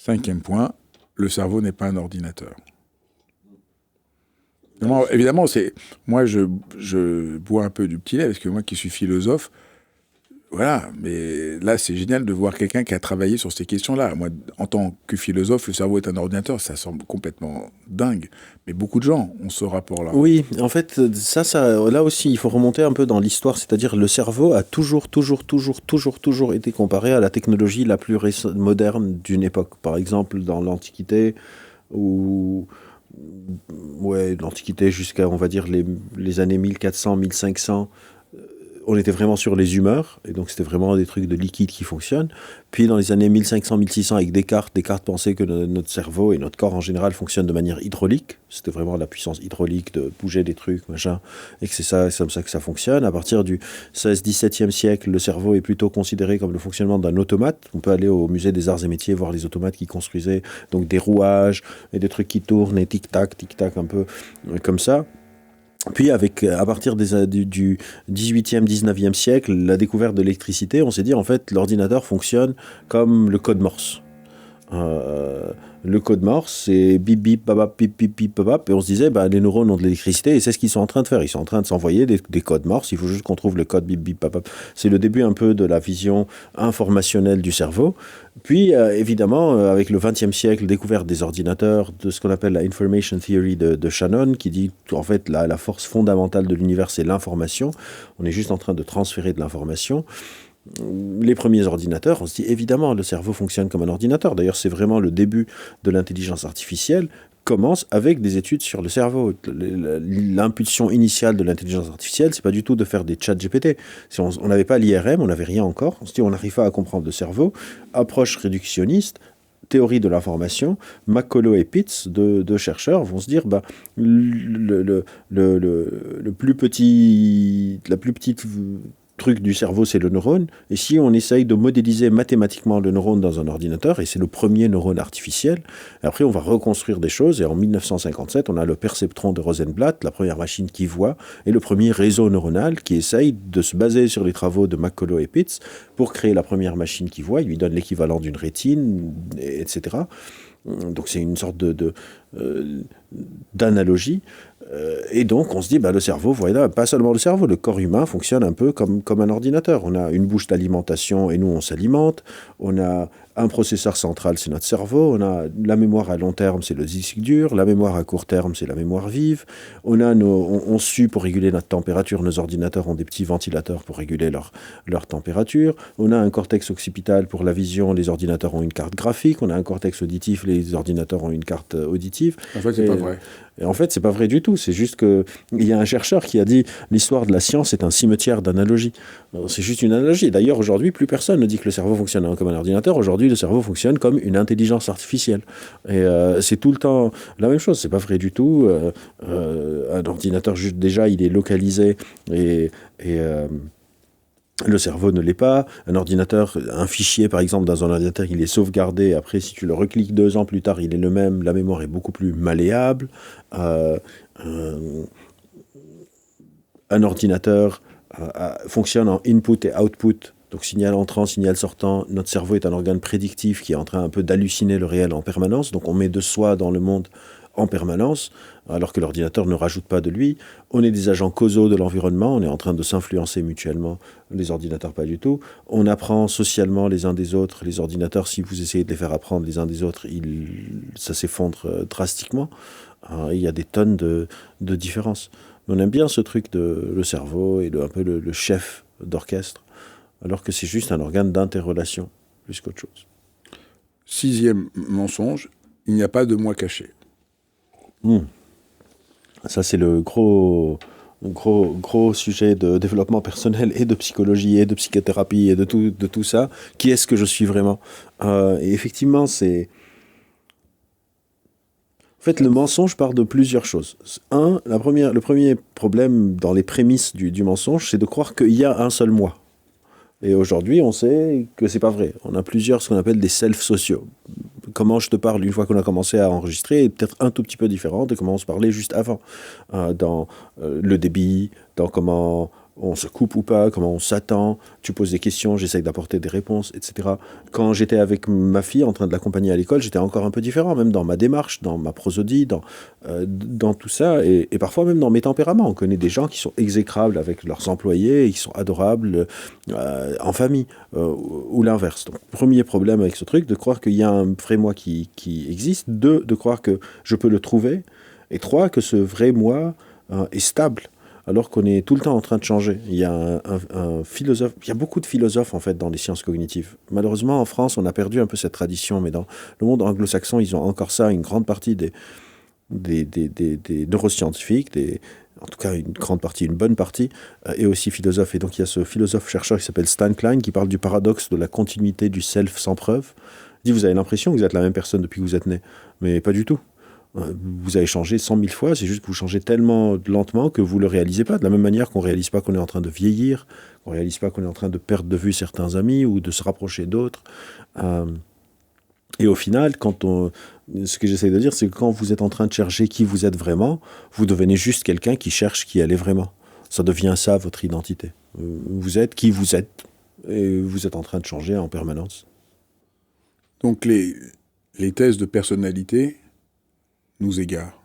5e point, le cerveau n'est pas un ordinateur. Non, évidemment, moi je bois un peu du petit lait parce que moi qui suis philosophe, voilà, mais là c'est génial de voir quelqu'un qui a travaillé sur ces questions-là. Moi, en tant que philosophe, le cerveau est un ordinateur, ça semble complètement dingue. Mais beaucoup de gens ont ce rapport-là. Oui, en fait, là aussi, il faut remonter un peu dans l'histoire. C'est-à-dire, le cerveau a toujours été comparé à la technologie la plus moderne d'une époque. Par exemple, dans l'Antiquité, l'Antiquité jusqu'à, on va dire, les années 1400, 1500, on était vraiment sur les humeurs, et donc c'était vraiment des trucs de liquide qui fonctionnent. Puis dans les années 1500-1600, avec Descartes pensait que notre cerveau et notre corps en général fonctionnent de manière hydraulique. C'était vraiment la puissance hydraulique de bouger des trucs, machin, et que c'est comme ça que ça fonctionne. À partir du 16-17e siècle, le cerveau est plutôt considéré comme le fonctionnement d'un automate. On peut aller au musée des arts et métiers voir les automates qui construisaient donc des rouages et des trucs qui tournent et tic-tac, un peu comme ça. Puis à partir du 18e, 19e siècle, la découverte de l'électricité, on s'est dit en fait l'ordinateur fonctionne comme le code Morse. Le code Morse, c'est bip bip babap bip bip bip babap, et on se disait les neurones ont de l'électricité et c'est ce qu'ils sont en train de faire. Ils sont en train de s'envoyer des codes Morse. Il faut juste qu'on trouve le code bip bip babap. C'est le début un peu de la vision informationnelle du cerveau. Puis évidemment, avec le 20e siècle, découverte des ordinateurs, de ce qu'on appelle la information theory de Shannon, qui dit en fait la force fondamentale de l'univers, c'est l'information. On est juste en train de transférer de l'information. Les premiers ordinateurs, on se dit évidemment le cerveau fonctionne comme un ordinateur. D'ailleurs, c'est vraiment le début de l'intelligence artificielle, commence avec des études sur le cerveau. L'impulsion initiale de l'intelligence artificielle, c'est pas du tout de faire des chats GPT. Si on n'avait pas l'IRM, on n'avait rien encore. On se dit on n'arrive pas à comprendre le cerveau. Approche réductionniste, théorie de l'information, McCullough et Pitts, deux chercheurs, vont se dire la plus petite truc du cerveau, c'est le neurone. Et si on essaye de modéliser mathématiquement le neurone dans un ordinateur, et c'est le premier neurone artificiel, après on va reconstruire des choses. Et en 1957, on a le perceptron de Rosenblatt, la première machine qui voit, et le premier réseau neuronal qui essaye de se baser sur les travaux de McCulloch et Pitts pour créer la première machine qui voit. Il lui donne l'équivalent d'une rétine, etc. Donc c'est une sorte d'analogie. Et donc on se dit, le cerveau, voilà, pas seulement le cerveau, le corps humain fonctionne un peu comme un ordinateur. On a une bouche d'alimentation et nous on s'alimente. On a un processeur central, c'est notre cerveau. On a la mémoire à long terme, c'est le disque dur. La mémoire à court terme, c'est la mémoire vive. On sue pour réguler notre température. Nos ordinateurs ont des petits ventilateurs pour réguler leur température. On a un cortex occipital pour la vision. Les ordinateurs ont une carte graphique. On a un cortex auditif. Les ordinateurs ont une carte auditive. En fait, c'est pas vrai. Et en fait, c'est pas vrai du tout. C'est juste qu'il y a un chercheur qui a dit l'histoire de la science est un cimetière d'analogies. C'est juste une analogie. D'ailleurs, aujourd'hui, plus personne ne dit que le cerveau fonctionne comme un ordinateur. Aujourd'hui, le cerveau fonctionne comme une intelligence artificielle. Et c'est tout le temps la même chose. C'est pas vrai du tout. Un ordinateur, déjà, il est localisé et le cerveau ne l'est pas. Un ordinateur, un fichier par exemple dans un ordinateur, il est sauvegardé. Après, si tu le recliques 2 ans plus tard, il est le même. La mémoire est beaucoup plus malléable. Un ordinateur fonctionne en input et output. Donc signal entrant, signal sortant. Notre cerveau est un organe prédictif qui est en train un peu d'halluciner le réel en permanence. Donc on met de soi dans le monde en permanence, alors que l'ordinateur ne rajoute pas de lui. On est des agents causaux de l'environnement, on est en train de s'influencer mutuellement, les ordinateurs pas du tout. On apprend socialement les uns des autres. Les ordinateurs, si vous essayez de les faire apprendre les uns des autres, ça s'effondre drastiquement. Il y a des tonnes de différences. Mais on aime bien ce truc de le cerveau et un peu le chef d'orchestre, alors que c'est juste un organe d'interrelation, plus qu'autre chose. 6e mensonge, il n'y a pas de moi caché. Ça, c'est le gros sujet de développement personnel et de psychologie et de psychothérapie et de tout ça. Qui est-ce que je suis vraiment ? Et effectivement, c'est... En fait, le mensonge part de plusieurs choses. Le premier problème dans les prémices du mensonge, c'est de croire qu'il y a un seul moi. Et aujourd'hui, on sait que c'est pas vrai. On a plusieurs, ce qu'on appelle des selfs sociaux. Comment je te parle une fois qu'on a commencé à enregistrer est peut-être un tout petit peu différent de comment on se parlait juste avant. Dans le débit, dans comment on se coupe ou pas, comment on s'attend, tu poses des questions, j'essaye d'apporter des réponses, etc. Quand j'étais avec ma fille en train de l'accompagner à l'école, j'étais encore un peu différent, même dans ma démarche, dans ma prosodie, dans tout ça, et parfois même dans mes tempéraments. On connaît des gens qui sont exécrables avec leurs employés et qui sont adorables en famille, ou l'inverse. Donc, premier problème avec ce truc, de croire qu'il y a un vrai moi qui existe. 2, de croire que je peux le trouver. Et 3, que ce vrai moi est stable, alors qu'on est tout le temps en train de changer. Il y a un philosophe, il y a beaucoup de philosophes en fait dans les sciences cognitives. Malheureusement, en France, on a perdu un peu cette tradition, mais dans le monde anglo-saxon, ils ont encore ça. Une grande partie des neuroscientifiques, en tout cas une grande partie, une bonne partie, et aussi philosophes. Et donc il y a ce philosophe-chercheur qui s'appelle Stan Klein qui parle du paradoxe de la continuité du self sans preuve. Il dit, vous avez l'impression que vous êtes la même personne depuis que vous êtes né, mais pas du tout. Vous avez changé 100 000 fois, c'est juste que vous changez tellement lentement que vous ne le réalisez pas. De la même manière qu'on ne réalise pas qu'on est en train de vieillir, qu'on ne réalise pas qu'on est en train de perdre de vue certains amis ou de se rapprocher d'autres. Et au final, ce que j'essaie de dire, c'est que quand vous êtes en train de chercher qui vous êtes vraiment, vous devenez juste quelqu'un qui cherche qui elle est vraiment. Ça devient ça, votre identité. Vous êtes qui vous êtes, et vous êtes en train de changer en permanence. Donc les tests de personnalité nous égarent.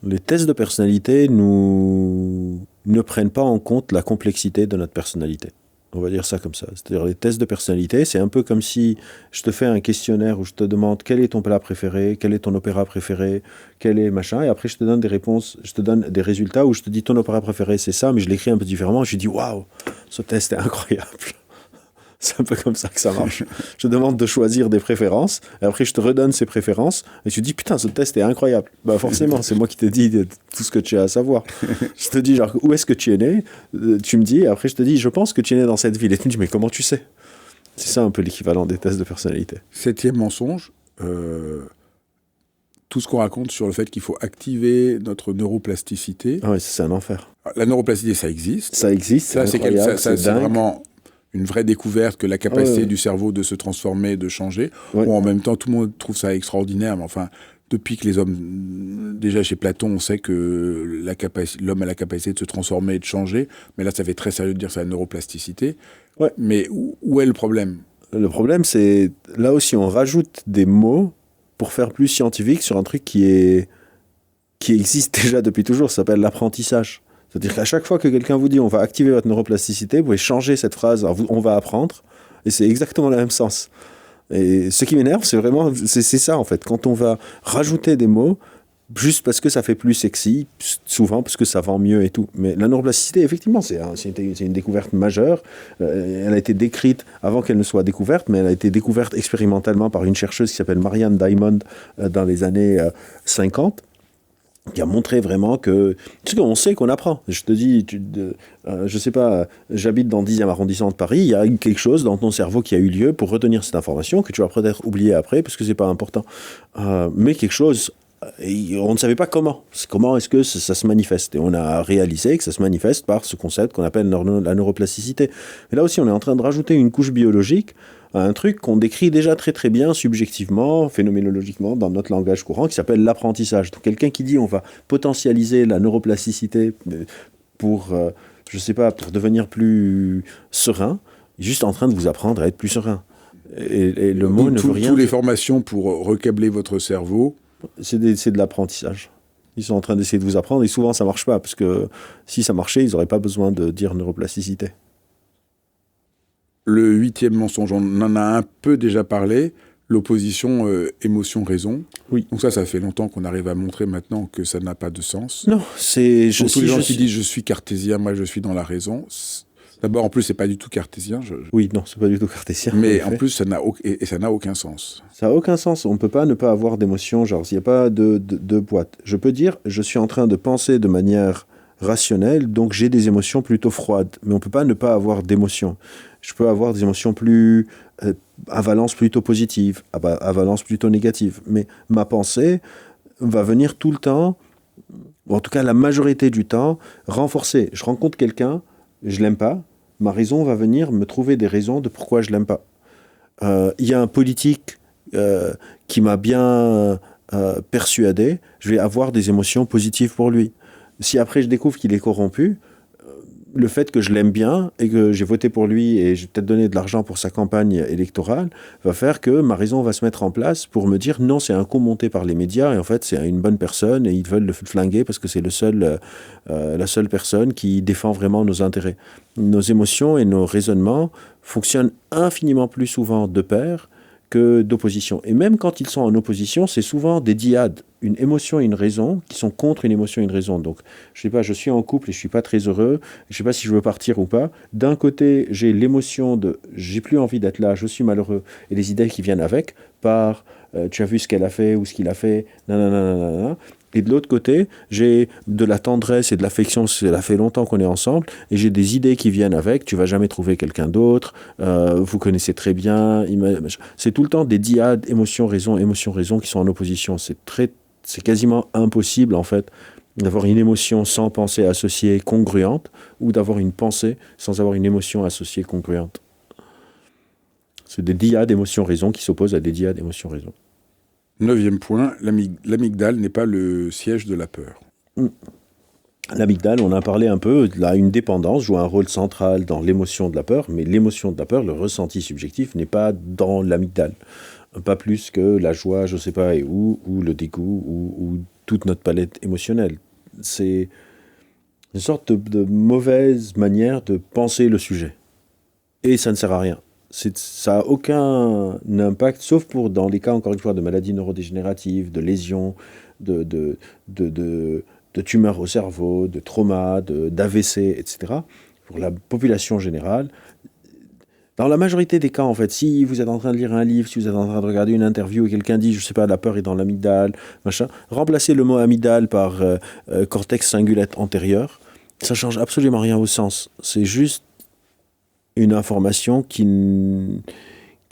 Les tests de personnalité ne prennent pas en compte la complexité de notre personnalité. On va dire ça comme ça. C'est-à-dire les tests de personnalité, c'est un peu comme si je te fais un questionnaire où je te demande quel est ton plat préféré, quel est ton opéra préféré, quel est machin, et après je te donne des réponses, je te donne des résultats où je te dis ton opéra préféré c'est ça, mais je l'écris un peu différemment, je dis waouh, ce test est incroyable. C'est un peu comme ça que ça marche. Je te demande de choisir des préférences, et après je te redonne ces préférences, et tu dis putain, ce test est incroyable. Bah forcément, c'est moi qui t'ai dit tout ce que tu as à savoir. Je te dis genre, où est-ce que tu es né ? Tu me dis, et après je te dis, je pense que tu es né dans cette ville. Et tu me dis, mais comment tu sais ? C'est ça un peu l'équivalent des tests de personnalité. 7e mensonge, tout ce qu'on raconte sur le fait qu'il faut activer notre neuroplasticité. Ah ouais, c'est un enfer. La neuroplasticité, ça existe. Ça existe, Ça, c'est incroyable, c'est dingue. vraiment une vraie découverte que la capacité Ouais. du cerveau de se transformer, de changer. Ouais. Bon, en même temps, tout le monde trouve ça extraordinaire, mais enfin, depuis que les hommes, déjà chez Platon, on sait que l'homme a la capacité de se transformer et de changer, mais là, ça fait très sérieux de dire que c'est la neuroplasticité. Ouais. Mais où est le problème? Le problème, c'est là aussi, on rajoute des mots pour faire plus scientifique sur un truc qui existe déjà depuis toujours. Ça s'appelle l'apprentissage. C'est-à-dire qu'à chaque fois que quelqu'un vous dit on va activer votre neuroplasticité, vous pouvez changer cette phrase, on va apprendre, et c'est exactement le même sens. Et ce qui m'énerve, c'est vraiment, c'est ça en fait, quand on va rajouter des mots, juste parce que ça fait plus sexy, souvent parce que ça vend mieux et tout. Mais la neuroplasticité, effectivement, c'est une découverte majeure. Elle a été décrite avant qu'elle ne soit découverte, mais elle a été découverte expérimentalement par une chercheuse qui s'appelle Marianne Diamond dans les années 50. Qui a montré vraiment que... Tu sais, on sait qu'on apprend. Je te dis, je sais pas, j'habite dans le 10e arrondissement de Paris, il y a quelque chose dans ton cerveau qui a eu lieu pour retenir cette information que tu vas peut-être oublier après parce que c'est pas important. Mais quelque chose, et on ne savait pas comment. Comment est-ce que ça se manifeste. Et on a réalisé que ça se manifeste par ce concept qu'on appelle la neuroplasticité. Mais là aussi, on est en train de rajouter une couche biologique à un truc qu'on décrit déjà très très bien subjectivement, phénoménologiquement, dans notre langage courant, qui s'appelle l'apprentissage. Donc quelqu'un qui dit on va potentialiser la neuroplasticité pour, je sais pas, pour devenir plus serein, il est juste en train de vous apprendre à être plus serein. Et le mot ne veut rien... Toutes les formations pour recabler votre cerveau... C'est de l'apprentissage. Ils sont en train d'essayer de vous apprendre, et souvent ça marche pas, parce que si ça marchait, ils n'auraient pas besoin de dire neuroplasticité. Le 8e mensonge, on en a un peu déjà parlé, l'opposition émotion-raison. Oui. Donc ça fait longtemps qu'on arrive à montrer maintenant que ça n'a pas de sens. Non, c'est... Donc, tous les gens qui disent je suis cartésien, moi je suis dans la raison. D'abord, en plus, c'est pas du tout cartésien. Oui, non, c'est pas du tout cartésien. Mais en plus, ça n'a aucun sens. Ça n'a aucun sens. On ne peut pas ne pas avoir d'émotion. Genre, il n'y a pas de boîte. Je peux dire, je suis en train de penser de manière rationnelle, donc j'ai des émotions plutôt froides. Mais on ne peut pas ne pas avoir d'émotions. Je peux avoir des émotions plus à valence plutôt positive, à valence plutôt négative. Mais ma pensée va venir tout le temps, ou en tout cas la majorité du temps, renforcer. Je rencontre quelqu'un, je l'aime pas, ma raison va venir me trouver des raisons de pourquoi je l'aime pas. Il y a un politique qui m'a bien persuadé, je vais avoir des émotions positives pour lui. Si après je découvre qu'il est corrompu, le fait que je l'aime bien et que j'ai voté pour lui et j'ai peut-être donné de l'argent pour sa campagne électorale va faire que ma raison va se mettre en place pour me dire non, c'est un coup monté par les médias et en fait c'est une bonne personne et ils veulent le flinguer parce que c'est la seule personne qui défend vraiment nos intérêts. Nos émotions et nos raisonnements fonctionnent infiniment plus souvent de pair que d'opposition. Et même quand ils sont en opposition, c'est souvent des dyades, une émotion et une raison, qui sont contre une émotion et une raison. Donc, je sais pas, je suis en couple et je suis pas très heureux, je sais pas si je veux partir ou pas. D'un côté, j'ai l'émotion de j'ai plus envie d'être là, je suis malheureux, et les idées qui viennent avec, par tu as vu ce qu'elle a fait ou ce qu'il a fait, nanana. Et de l'autre côté, j'ai de la tendresse et de l'affection, ça fait longtemps qu'on est ensemble, et j'ai des idées qui viennent avec, tu vas jamais trouver quelqu'un d'autre, vous connaissez très bien, c'est tout le temps des dyades, émotion-raison, qui sont en opposition. C'est quasiment impossible, en fait, d'avoir une émotion sans pensée associée congruente, ou d'avoir une pensée sans avoir une émotion associée congruente. C'est des dyades émotion-raison qui s'opposent à des dyades émotion-raison. 9e point, l'amygdale n'est pas le siège de la peur. L'amygdale, on en a parlé un peu, là, une dépendance joue un rôle central dans l'émotion de la peur, mais l'émotion de la peur, le ressenti subjectif, n'est pas dans l'amygdale. Pas plus que la joie, je ne sais pas, ou le dégoût, ou toute notre palette émotionnelle. C'est une sorte de mauvaise manière de penser le sujet. Et ça ne sert à rien. Ça n'a aucun impact, sauf pour dans les cas, encore une fois, de maladies neurodégénératives, de lésions, de tumeurs au cerveau, de traumas, d'AVC, etc. Pour la population générale, dans la majorité des cas, en fait, si vous êtes en train de lire un livre, si vous êtes en train de regarder une interview et quelqu'un dit, je ne sais pas, la peur est dans l'amygdale, machin, remplacez le mot amygdale par cortex cingulate antérieur, ça ne change absolument rien au sens. C'est juste une information qui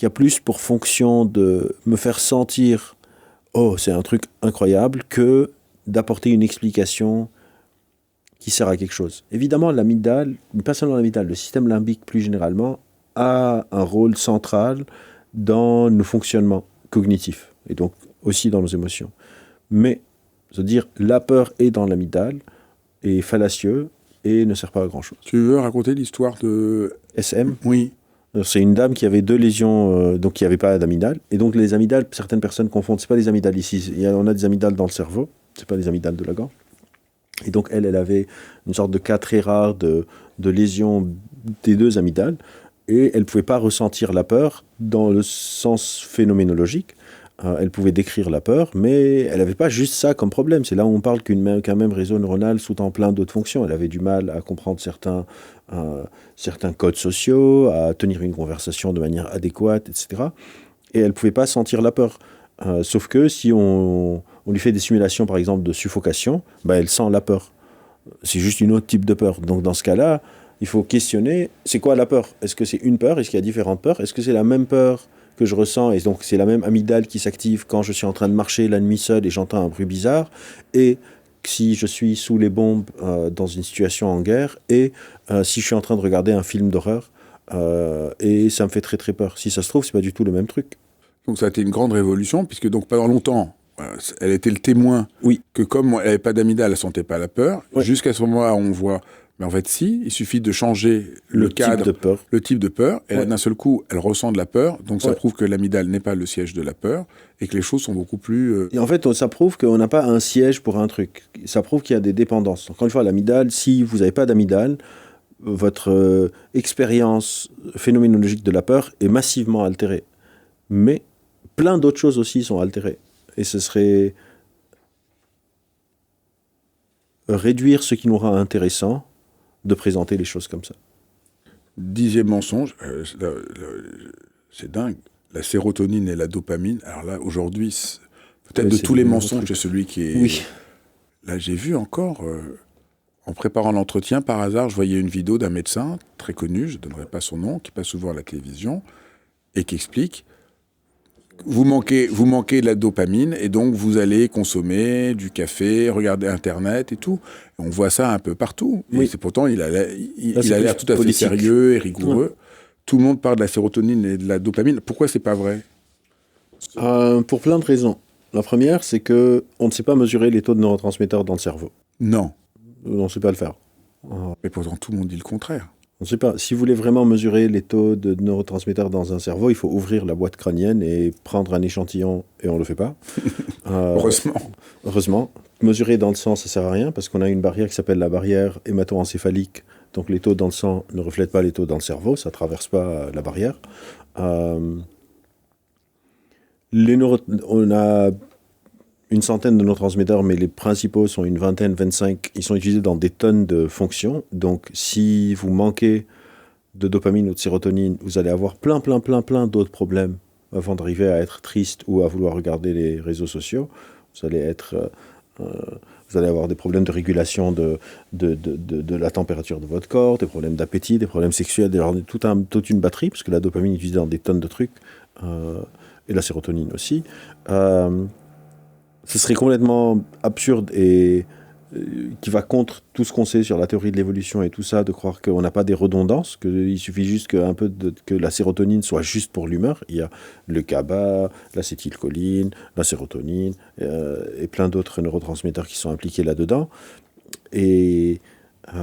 a plus pour fonction de me faire sentir « Oh, c'est un truc incroyable » que d'apporter une explication qui sert à quelque chose. Évidemment, l'amygdale, pas seulement l'amygdale, le système limbique plus généralement, a un rôle central dans nos fonctionnements cognitifs et donc aussi dans nos émotions. Mais, c'est-à-dire, la peur est dans l'amygdale, est fallacieux et ne sert pas à grand-chose. Tu veux raconter l'histoire de... SM? Oui. C'est une dame qui avait 2 lésions, donc qui n'avait pas d'amygdale. Et donc les amygdales, certaines personnes confondent. C'est pas les amygdales ici. On a des amygdales dans le cerveau. C'est pas les amygdales de la gorge. Et donc elle avait une sorte de cas très rare de lésion des 2 amygdales. Et elle ne pouvait pas ressentir la peur dans le sens phénoménologique. Elle pouvait décrire la peur, mais elle n'avait pas juste ça comme problème. C'est là où on parle qu'un même réseau neuronal sous-tend plein d'autres fonctions. Elle avait du mal à comprendre certains codes sociaux, à tenir une conversation de manière adéquate, etc. Et elle ne pouvait pas sentir la peur. Sauf que si on lui fait des simulations, par exemple, de suffocation, elle sent la peur. C'est juste une autre type de peur. Donc dans ce cas-là, il faut questionner, c'est quoi la peur? Est-ce que c'est une peur? Est-ce qu'il y a différentes peurs? Est-ce que c'est la même peur que je ressens, et donc c'est la même amygdale qui s'active quand je suis en train de marcher la nuit seul et j'entends un bruit bizarre, et si je suis sous les bombes dans une situation en guerre, et si je suis en train de regarder un film d'horreur, et ça me fait très très peur. Si ça se trouve, c'est pas du tout le même truc. Donc ça a été une grande révolution, puisque donc pendant longtemps, elle était le témoin que comme elle n'avait pas d'amygdale, elle ne sentait pas la peur. Oui. Jusqu'à ce moment-là, on voit... Mais en fait, si, il suffit de changer le cadre, le type de peur, et là, d'un seul coup, elle ressent de la peur, donc ça prouve que l'amygdale n'est pas le siège de la peur, et que les choses sont beaucoup plus... Et en fait, ça prouve qu'on n'a pas un siège pour un truc. Ça prouve qu'il y a des dépendances. Encore une fois, l'amygdale, si vous n'avez pas d'amygdale, votre expérience phénoménologique de la peur est massivement altérée. Mais plein d'autres choses aussi sont altérées. Et ce serait réduire ce qui nous rend intéressant de présenter les choses comme ça. 10e mensonge, c'est dingue, la sérotonine et la dopamine. Alors là, aujourd'hui, peut-être de tous les mensonges, c'est celui qui est... Oui. Là, j'ai vu encore, en préparant l'entretien, par hasard, je voyais une vidéo d'un médecin très connu, je ne donnerai pas son nom, qui passe souvent à la télévision, et qui explique... Vous manquez de la dopamine et donc vous allez consommer du café, regarder Internet et tout. Et on voit ça un peu partout. Oui. Et c'est pourtant, il a l'air tout à fait sérieux et rigoureux. Ouais. Tout le monde parle de la sérotonine et de la dopamine. Pourquoi c'est pas vrai ? Pour plein de raisons. La première, c'est que on ne sait pas mesurer les taux de neurotransmetteurs dans le cerveau. Non. On ne sait pas le faire. Mais pourtant, tout le monde dit le contraire. On ne sait pas. Si vous voulez vraiment mesurer les taux de neurotransmetteurs dans un cerveau, il faut ouvrir la boîte crânienne et prendre un échantillon, et on ne le fait pas. Heureusement. Mesurer dans le sang, ça ne sert à rien, parce qu'on a une barrière qui s'appelle la barrière hémato-encéphalique. Donc les taux dans le sang ne reflètent pas les taux dans le cerveau, ça ne traverse pas la barrière. On a une centaine de neurotransmetteurs, mais les principaux sont une vingtaine, 25. Ils sont utilisés dans des tonnes de fonctions. Donc, si vous manquez de dopamine ou de sérotonine, vous allez avoir plein d'autres problèmes avant d'arriver à être triste ou à vouloir regarder les réseaux sociaux. Vous allez avoir des problèmes de régulation de la température de votre corps, des problèmes d'appétit, des problèmes sexuels, toute une batterie, parce que la dopamine est utilisée dans des tonnes de trucs, et la sérotonine aussi. Ce serait complètement absurde et qui va contre tout ce qu'on sait sur la théorie de l'évolution et tout ça, de croire qu'on n'a pas des redondances, qu'il suffit juste que la sérotonine soit juste pour l'humeur. Il y a le GABA, l'acétylcholine, la sérotonine et plein d'autres neurotransmetteurs qui sont impliqués là-dedans. Et 5,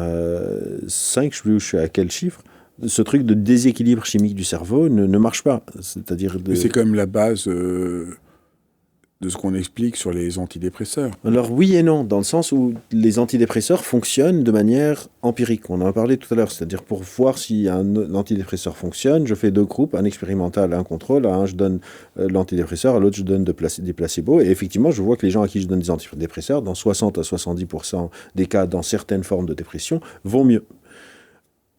je sais plus où je suis à quel chiffre, ce truc de déséquilibre chimique du cerveau ne marche pas. C'est-à-dire Mais c'est quand même la base... de ce qu'on explique sur les antidépresseurs. Alors oui et non, dans le sens où les antidépresseurs fonctionnent de manière empirique. On en a parlé tout à l'heure, c'est-à-dire pour voir si un antidépresseur fonctionne, je fais 2 groupes, un expérimental, un contrôle. À un, je donne l'antidépresseur, à l'autre, je donne des placebos. Et effectivement, je vois que les gens à qui je donne des antidépresseurs, dans 60 à 70% des cas, dans certaines formes de dépression, vont mieux.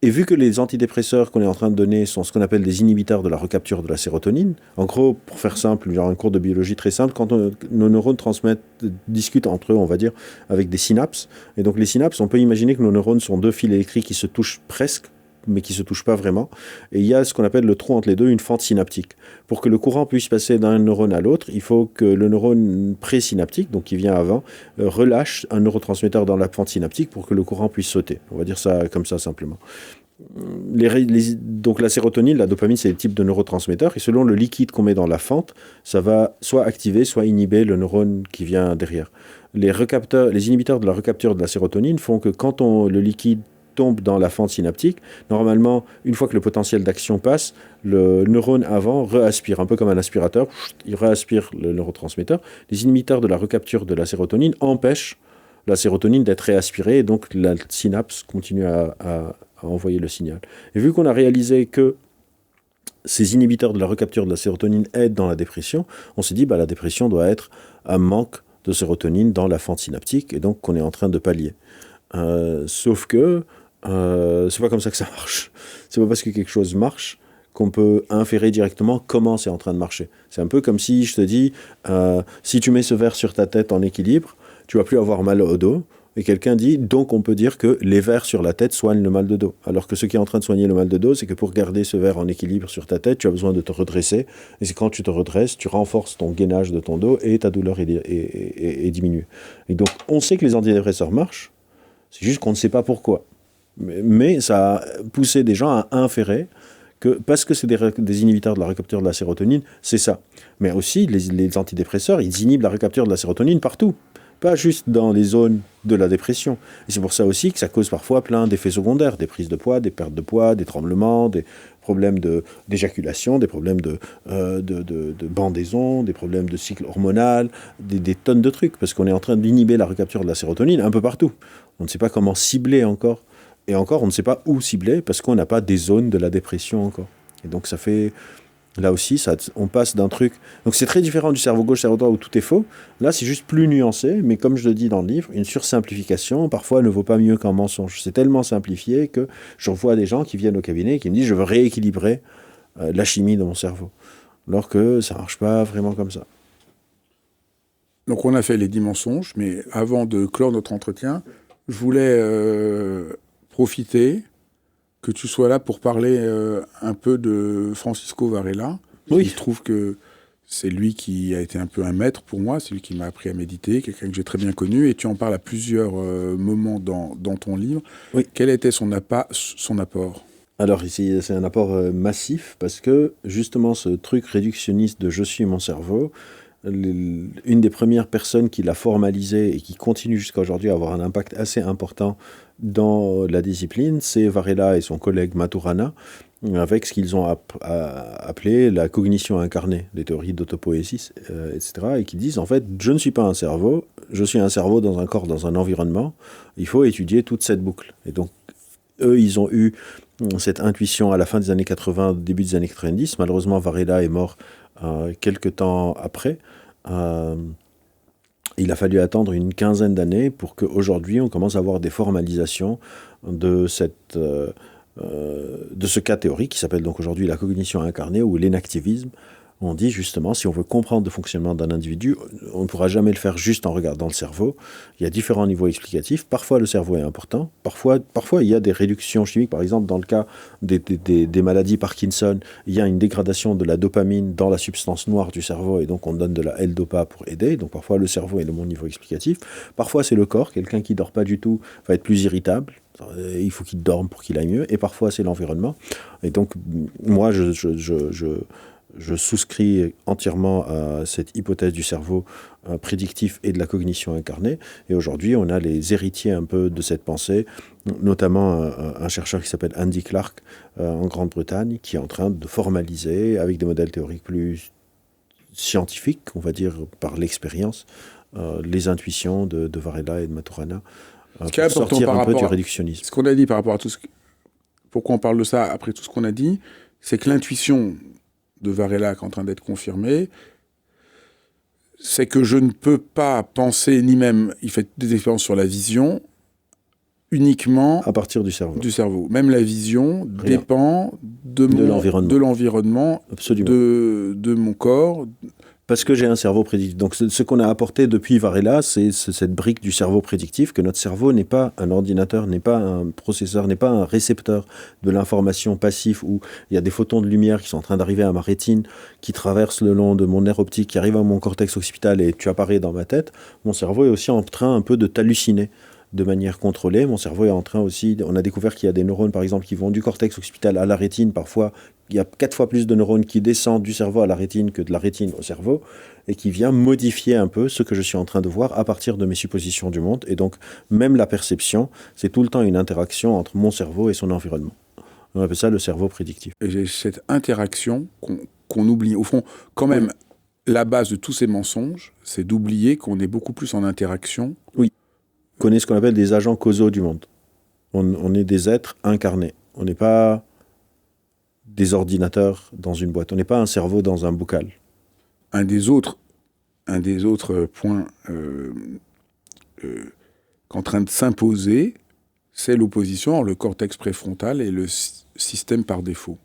Et vu que les antidépresseurs qu'on est en train de donner sont ce qu'on appelle des inhibiteurs de la recapture de la sérotonine, en gros, pour faire simple, il y aura un cours de biologie très simple, quand nos neurones discutent entre eux, on va dire, avec des synapses. Et donc les synapses, on peut imaginer que nos neurones sont 2 fils électriques qui se touchent presque, mais qui ne se touchent pas vraiment. Et il y a ce qu'on appelle le trou entre les deux, une fente synaptique. Pour que le courant puisse passer d'un neurone à l'autre, il faut que le neurone présynaptique, donc qui vient avant, relâche un neurotransmetteur dans la fente synaptique pour que le courant puisse sauter. On va dire ça comme ça simplement. Donc la sérotonine, la dopamine, c'est des types de neurotransmetteurs, et selon le liquide qu'on met dans la fente, ça va soit activer, soit inhiber le neurone qui vient derrière. Les inhibiteurs de la recapture de la sérotonine font que quand le liquide tombe dans la fente synaptique, normalement, une fois que le potentiel d'action passe, le neurone avant réaspire, un peu comme un aspirateur, il réaspire le neurotransmetteur. Les inhibiteurs de la recapture de la sérotonine empêchent la sérotonine d'être réaspirée, et donc la synapse continue à envoyer le signal. Et vu qu'on a réalisé que ces inhibiteurs de la recapture de la sérotonine aident dans la dépression, on s'est dit la dépression doit être un manque de sérotonine dans la fente synaptique, et donc qu'on est en train de pallier. Sauf que c'est pas comme ça que ça marche. C'est pas parce que quelque chose marche qu'on peut inférer directement comment c'est en train de marcher. C'est un peu comme si je te dis si tu mets ce verre sur ta tête en équilibre, tu vas plus avoir mal au dos. Et quelqu'un dit, donc on peut dire que les verres sur la tête soignent le mal de dos. Alors que ce qui est en train de soigner le mal de dos, c'est que pour garder ce verre en équilibre sur ta tête, tu as besoin de te redresser. Et c'est quand tu te redresses, tu renforces ton gainage de ton dos et ta douleur est diminuée. Et donc on sait que les antidépresseurs marchent, c'est juste qu'on ne sait pas pourquoi. Mais ça a poussé des gens à inférer que parce que c'est des inhibiteurs de la recapture de la sérotonine, c'est ça. Mais aussi, les antidépresseurs, ils inhibent la recapture de la sérotonine partout. Pas juste dans les zones de la dépression. Et c'est pour ça aussi que ça cause parfois plein d'effets secondaires, des prises de poids, des pertes de poids, des tremblements, des problèmes d'éjaculation, des problèmes de bandaison, des problèmes de cycle hormonal, des tonnes de trucs, parce qu'on est en train d'inhiber la recapture de la sérotonine un peu partout. On ne sait pas comment cibler encore. Et encore, on ne sait pas où cibler, parce qu'on n'a pas des zones de la dépression encore. Et donc ça fait... Là aussi, on passe d'un truc... Donc c'est très différent du cerveau gauche, cerveau droit où tout est faux. Là, c'est juste plus nuancé, mais comme je le dis dans le livre, une sursimplification, parfois, ne vaut pas mieux qu'un mensonge. C'est tellement simplifié que je vois des gens qui viennent au cabinet et qui me disent « je veux rééquilibrer la chimie de mon cerveau ». Alors que ça ne marche pas vraiment comme ça. Donc on a fait les 10 mensonges, mais avant de clore notre entretien, je voulais profiter que tu sois là pour parler un peu de Francisco Varela. Oui. Il se trouve que c'est lui qui a été un peu un maître pour moi, c'est lui qui m'a appris à méditer, quelqu'un que j'ai très bien connu, et tu en parles à plusieurs moments dans ton livre. Oui. Quel était son apport ? Alors ici, c'est un apport massif, parce que justement ce truc réductionniste de « je suis mon cerveau », une des premières personnes qui l'a formalisé et qui continue jusqu'à aujourd'hui à avoir un impact assez important dans la discipline, c'est Varela et son collègue Maturana, avec ce qu'ils ont appelé la cognition incarnée, des théories d'autopoésie, etc., et qui disent en fait, je ne suis pas un cerveau, je suis un cerveau dans un corps, dans un environnement, il faut étudier toute cette boucle. Et donc, eux, ils ont eu cette intuition à la fin des années 80, début des années 90. Malheureusement, Varela est mort quelques temps après. Il a fallu attendre une quinzaine d'années pour qu'aujourd'hui on commence à avoir des formalisations de ce cas théorique qui s'appelle donc aujourd'hui la cognition incarnée ou l'énactivisme. On dit justement, si on veut comprendre le fonctionnement d'un individu, on ne pourra jamais le faire juste en regardant le cerveau. Il y a différents niveaux explicatifs. Parfois, le cerveau est important. Parfois il y a des réductions chimiques. Par exemple, dans le cas des maladies Parkinson, il y a une dégradation de la dopamine dans la substance noire du cerveau, et donc on donne de la L-Dopa pour aider. Donc parfois, le cerveau est le bon niveau explicatif. Parfois, c'est le corps. Quelqu'un qui ne dort pas du tout va être plus irritable. Il faut qu'il dorme pour qu'il aille mieux. Et parfois, c'est l'environnement. Et donc, moi, je souscris entièrement à cette hypothèse du cerveau prédictif et de la cognition incarnée. Et aujourd'hui, on a les héritiers un peu de cette pensée, notamment un chercheur qui s'appelle Andy Clark en Grande-Bretagne, qui est en train de formaliser, avec des modèles théoriques plus scientifiques, on va dire par l'expérience, les intuitions de Varela et de Maturana, pour sortir un peu du réductionnisme. Ce qu'on a dit par rapport à tout ce que... Pourquoi on parle de ça après tout ce qu'on a dit, c'est que l'intuition de Varela qui est en train d'être confirmée, c'est que je ne peux pas penser, ni même, il fait des expériences sur la vision, uniquement à partir du cerveau. Même la vision dépend de l'environnement, Absolument. de mon corps, Parce que j'ai un cerveau prédictif. Donc, ce qu'on a apporté depuis Varela, c'est cette brique du cerveau prédictif, que notre cerveau n'est pas un ordinateur, n'est pas un processeur, n'est pas un récepteur de l'information passif où il y a des photons de lumière qui sont en train d'arriver à ma rétine, qui traversent le long de mon nerf optique, qui arrivent à mon cortex occipital et tu apparais dans ma tête. Mon cerveau est aussi en train un peu de t'halluciner de manière contrôlée. Mon cerveau est en train aussi... On a découvert qu'il y a des neurones, par exemple, qui vont du cortex occipital à la rétine. Parfois, il y a 4 fois plus de neurones qui descendent du cerveau à la rétine que de la rétine au cerveau, et qui vient modifier un peu ce que je suis en train de voir à partir de mes suppositions du monde. Et donc, même la perception, c'est tout le temps une interaction entre mon cerveau et son environnement. On appelle ça le cerveau prédictif. Et cette interaction qu'on oublie, au fond, quand même, la base de tous ces mensonges, c'est d'oublier qu'on est beaucoup plus en interaction. Oui. On connaît ce qu'on appelle des agents causaux du monde. On est des êtres incarnés. On n'est pas des ordinateurs dans une boîte. On n'est pas un cerveau dans un bocal. Un des autres points qu'en train de s'imposer, c'est l'opposition entre le cortex préfrontal et le système par défaut.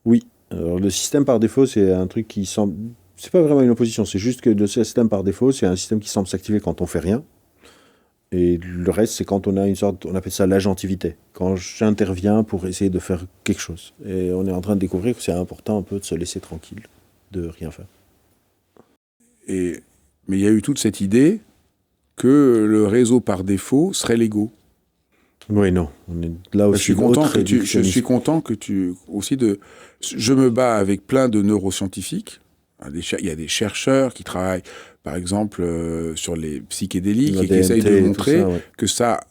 Oui. Alors, le système par défaut, c'est un truc qui semble... C'est pas vraiment une opposition, c'est juste que le système par défaut, c'est un système qui semble s'activer quand on fait rien. Et le reste, c'est quand on a une sorte, on appelle ça l'agentivité, quand j'interviens pour essayer de faire quelque chose. Et on est en train de découvrir que c'est important un peu de se laisser tranquille, de rien faire. Mais il y a eu toute cette idée que le réseau par défaut serait l'ego. Oui, non, on est là aussi. Je suis content que tu aussi de. Je me bats avec plein de neuroscientifiques. Il y a des chercheurs qui travaillent, par exemple, sur les psychédéliques et qui essayent de montrer que ça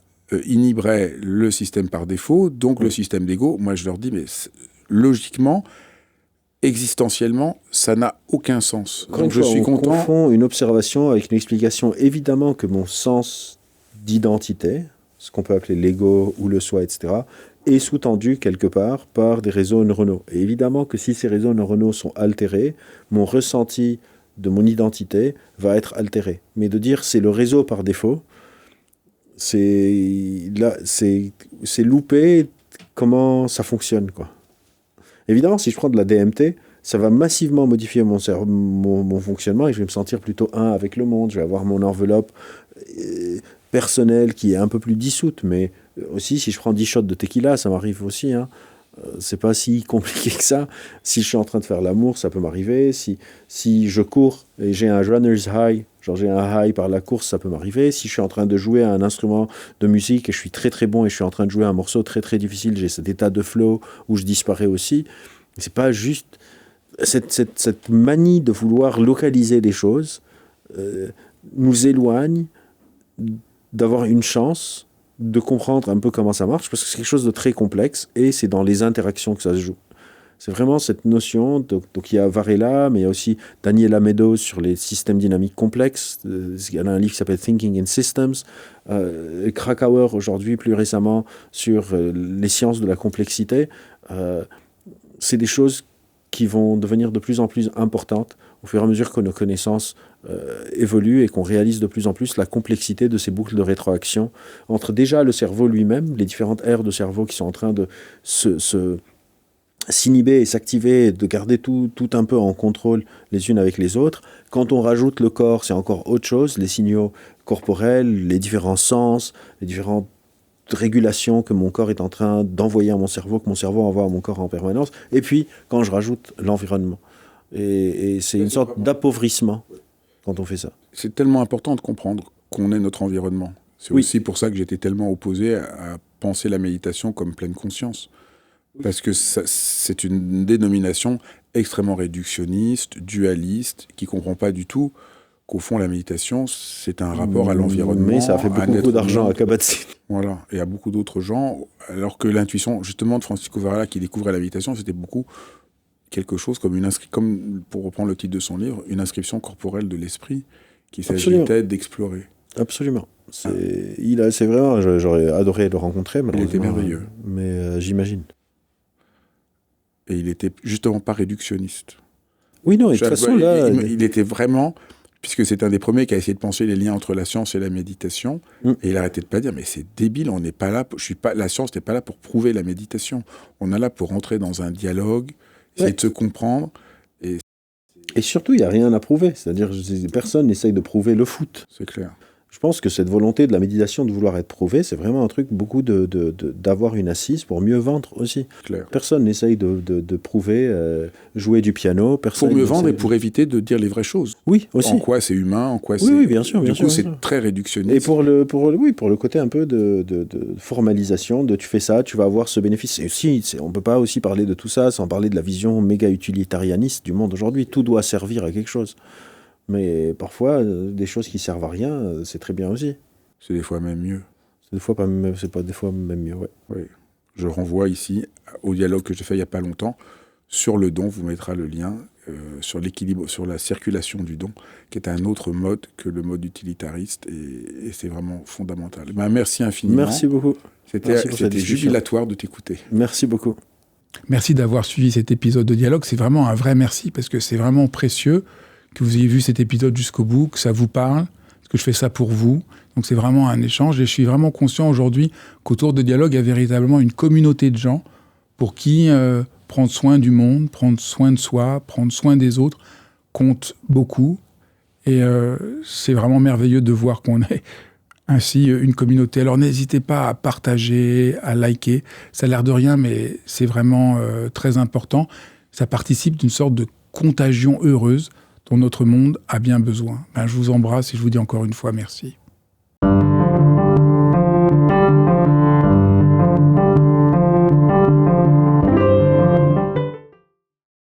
inhiberait le système par défaut, donc le système d'ego. Moi, je leur dis, mais logiquement, existentiellement, ça n'a aucun sens. Donc, je suis content. On confond une observation avec une explication. Évidemment que mon sens d'identité, ce qu'on peut appeler l'ego ou le soi, etc., est sous-tendu quelque part par des réseaux neuronaux. Et évidemment que si ces réseaux neuronaux sont altérés, mon ressenti de mon identité va être altéré. Mais de dire c'est le réseau par défaut, c'est louper comment ça fonctionne, quoi. Évidemment, si je prends de la DMT, ça va massivement modifier mon fonctionnement et je vais me sentir plutôt un avec le monde. Je vais avoir mon enveloppe personnelle qui est un peu plus dissoute, mais aussi si je prends 10 shots de tequila, ça m'arrive aussi, hein. C'est pas si compliqué que ça. Si je suis en train de faire l'amour, ça peut m'arriver. Si je cours et j'ai un runner's high, genre j'ai un high par la course, ça peut m'arriver. Si je suis en train de jouer à un instrument de musique et je suis très très bon et je suis en train de jouer un morceau très très difficile, j'ai cet état de flow où je disparais aussi. C'est pas juste cette manie de vouloir localiser les choses nous éloigne d'avoir une chance de comprendre un peu comment ça marche, parce que c'est quelque chose de très complexe, et c'est dans les interactions que ça se joue. C'est vraiment cette notion, donc il y a Varela, mais il y a aussi Daniela Meadows sur les systèmes dynamiques complexes, il y en a un livre qui s'appelle Thinking in Systems, Krakauer aujourd'hui, plus récemment, sur les sciences de la complexité. C'est des choses qui vont devenir de plus en plus importantes au fur et à mesure que nos connaissances évoluent et qu'on réalise de plus en plus la complexité de ces boucles de rétroaction entre déjà le cerveau lui-même, les différentes aires de cerveau qui sont en train de s'inhiber et s'activer, et de garder tout un peu en contrôle les unes avec les autres. Quand on rajoute le corps, c'est encore autre chose, les signaux corporels, les différents sens, les différentes régulation que mon corps est en train d'envoyer à mon cerveau, que mon cerveau envoie à mon corps en permanence, et puis quand je rajoute l'environnement. Et c'est une sorte d'appauvrissement quand on fait ça. C'est tellement important de comprendre qu'on est notre environnement. C'est aussi pour ça que j'étais tellement opposé à penser la méditation comme pleine conscience. Parce que c'est une dénomination extrêmement réductionniste, dualiste, qui ne comprend pas du tout qu'au fond, la méditation, c'est un rapport à l'environnement. Mais ça a fait beaucoup d'argent à Kabat-Zinn. Voilà, et à beaucoup d'autres gens, alors que l'intuition, justement, de Francisco Varela, qui découvrait la méditation, c'était beaucoup quelque chose comme comme pour reprendre le titre de son livre, une inscription corporelle de l'esprit, qu'il s'agissait d'explorer. Absolument. C'est vraiment, j'aurais adoré le rencontrer, malheureusement. Il était merveilleux. Mais j'imagine. Et il était justement pas réductionniste. Oui, non, et de toute façon, là... Il était vraiment... Puisque c'est un des premiers qui a essayé de penser les liens entre la science et la méditation. Et il arrêtait de pas dire, mais c'est débile, on n'est pas là... la science n'est pas là pour prouver la méditation. On est là pour entrer dans un dialogue, essayer de se comprendre. Et surtout, il n'y a rien à prouver. C'est-à-dire, personne n'essaye de prouver le foot. C'est clair. Je pense que cette volonté de la méditation de vouloir être prouvé, c'est vraiment un truc, beaucoup d'avoir une assise pour mieux vendre aussi. Clair. Personne n'essaye de prouver, jouer du piano. Pour mieux vendre et pour éviter de dire les vraies choses. Oui, aussi. En quoi c'est humain, en quoi c'est... Oui, bien sûr. Du bien coup, sûr, c'est très réductionniste. Et pour le côté un peu de formalisation, tu fais ça, tu vas avoir ce bénéfice. Et aussi, on ne peut pas aussi parler de tout ça sans parler de la vision méga utilitarianiste du monde aujourd'hui. Tout doit servir à quelque chose. Mais parfois, des choses qui servent à rien, c'est très bien aussi. C'est des fois même mieux. C'est des fois même mieux, ouais. Oui. Je renvoie ici au dialogue que j'ai fait il n'y a pas longtemps sur le don. Vous mettra le lien sur l'équilibre, sur la circulation du don, qui est un autre mode que le mode utilitariste. Et c'est vraiment fondamental. Ben, merci infiniment. Merci beaucoup. C'était jubilatoire de t'écouter. Merci beaucoup. Merci d'avoir suivi cet épisode de dialogue. C'est vraiment un vrai merci, parce que c'est vraiment précieux que vous ayez vu cet épisode jusqu'au bout, que ça vous parle, parce que je fais ça pour vous. Donc c'est vraiment un échange. Et je suis vraiment conscient aujourd'hui qu'autour de dialogue, il y a véritablement une communauté de gens pour qui prendre soin du monde, prendre soin de soi, prendre soin des autres compte beaucoup. Et c'est vraiment merveilleux de voir qu'on est ainsi une communauté. Alors n'hésitez pas à partager, à liker. Ça a l'air de rien, mais c'est vraiment très important. Ça participe d'une sorte de contagion heureuse dont notre monde a bien besoin. Je vous embrasse et je vous dis encore une fois merci.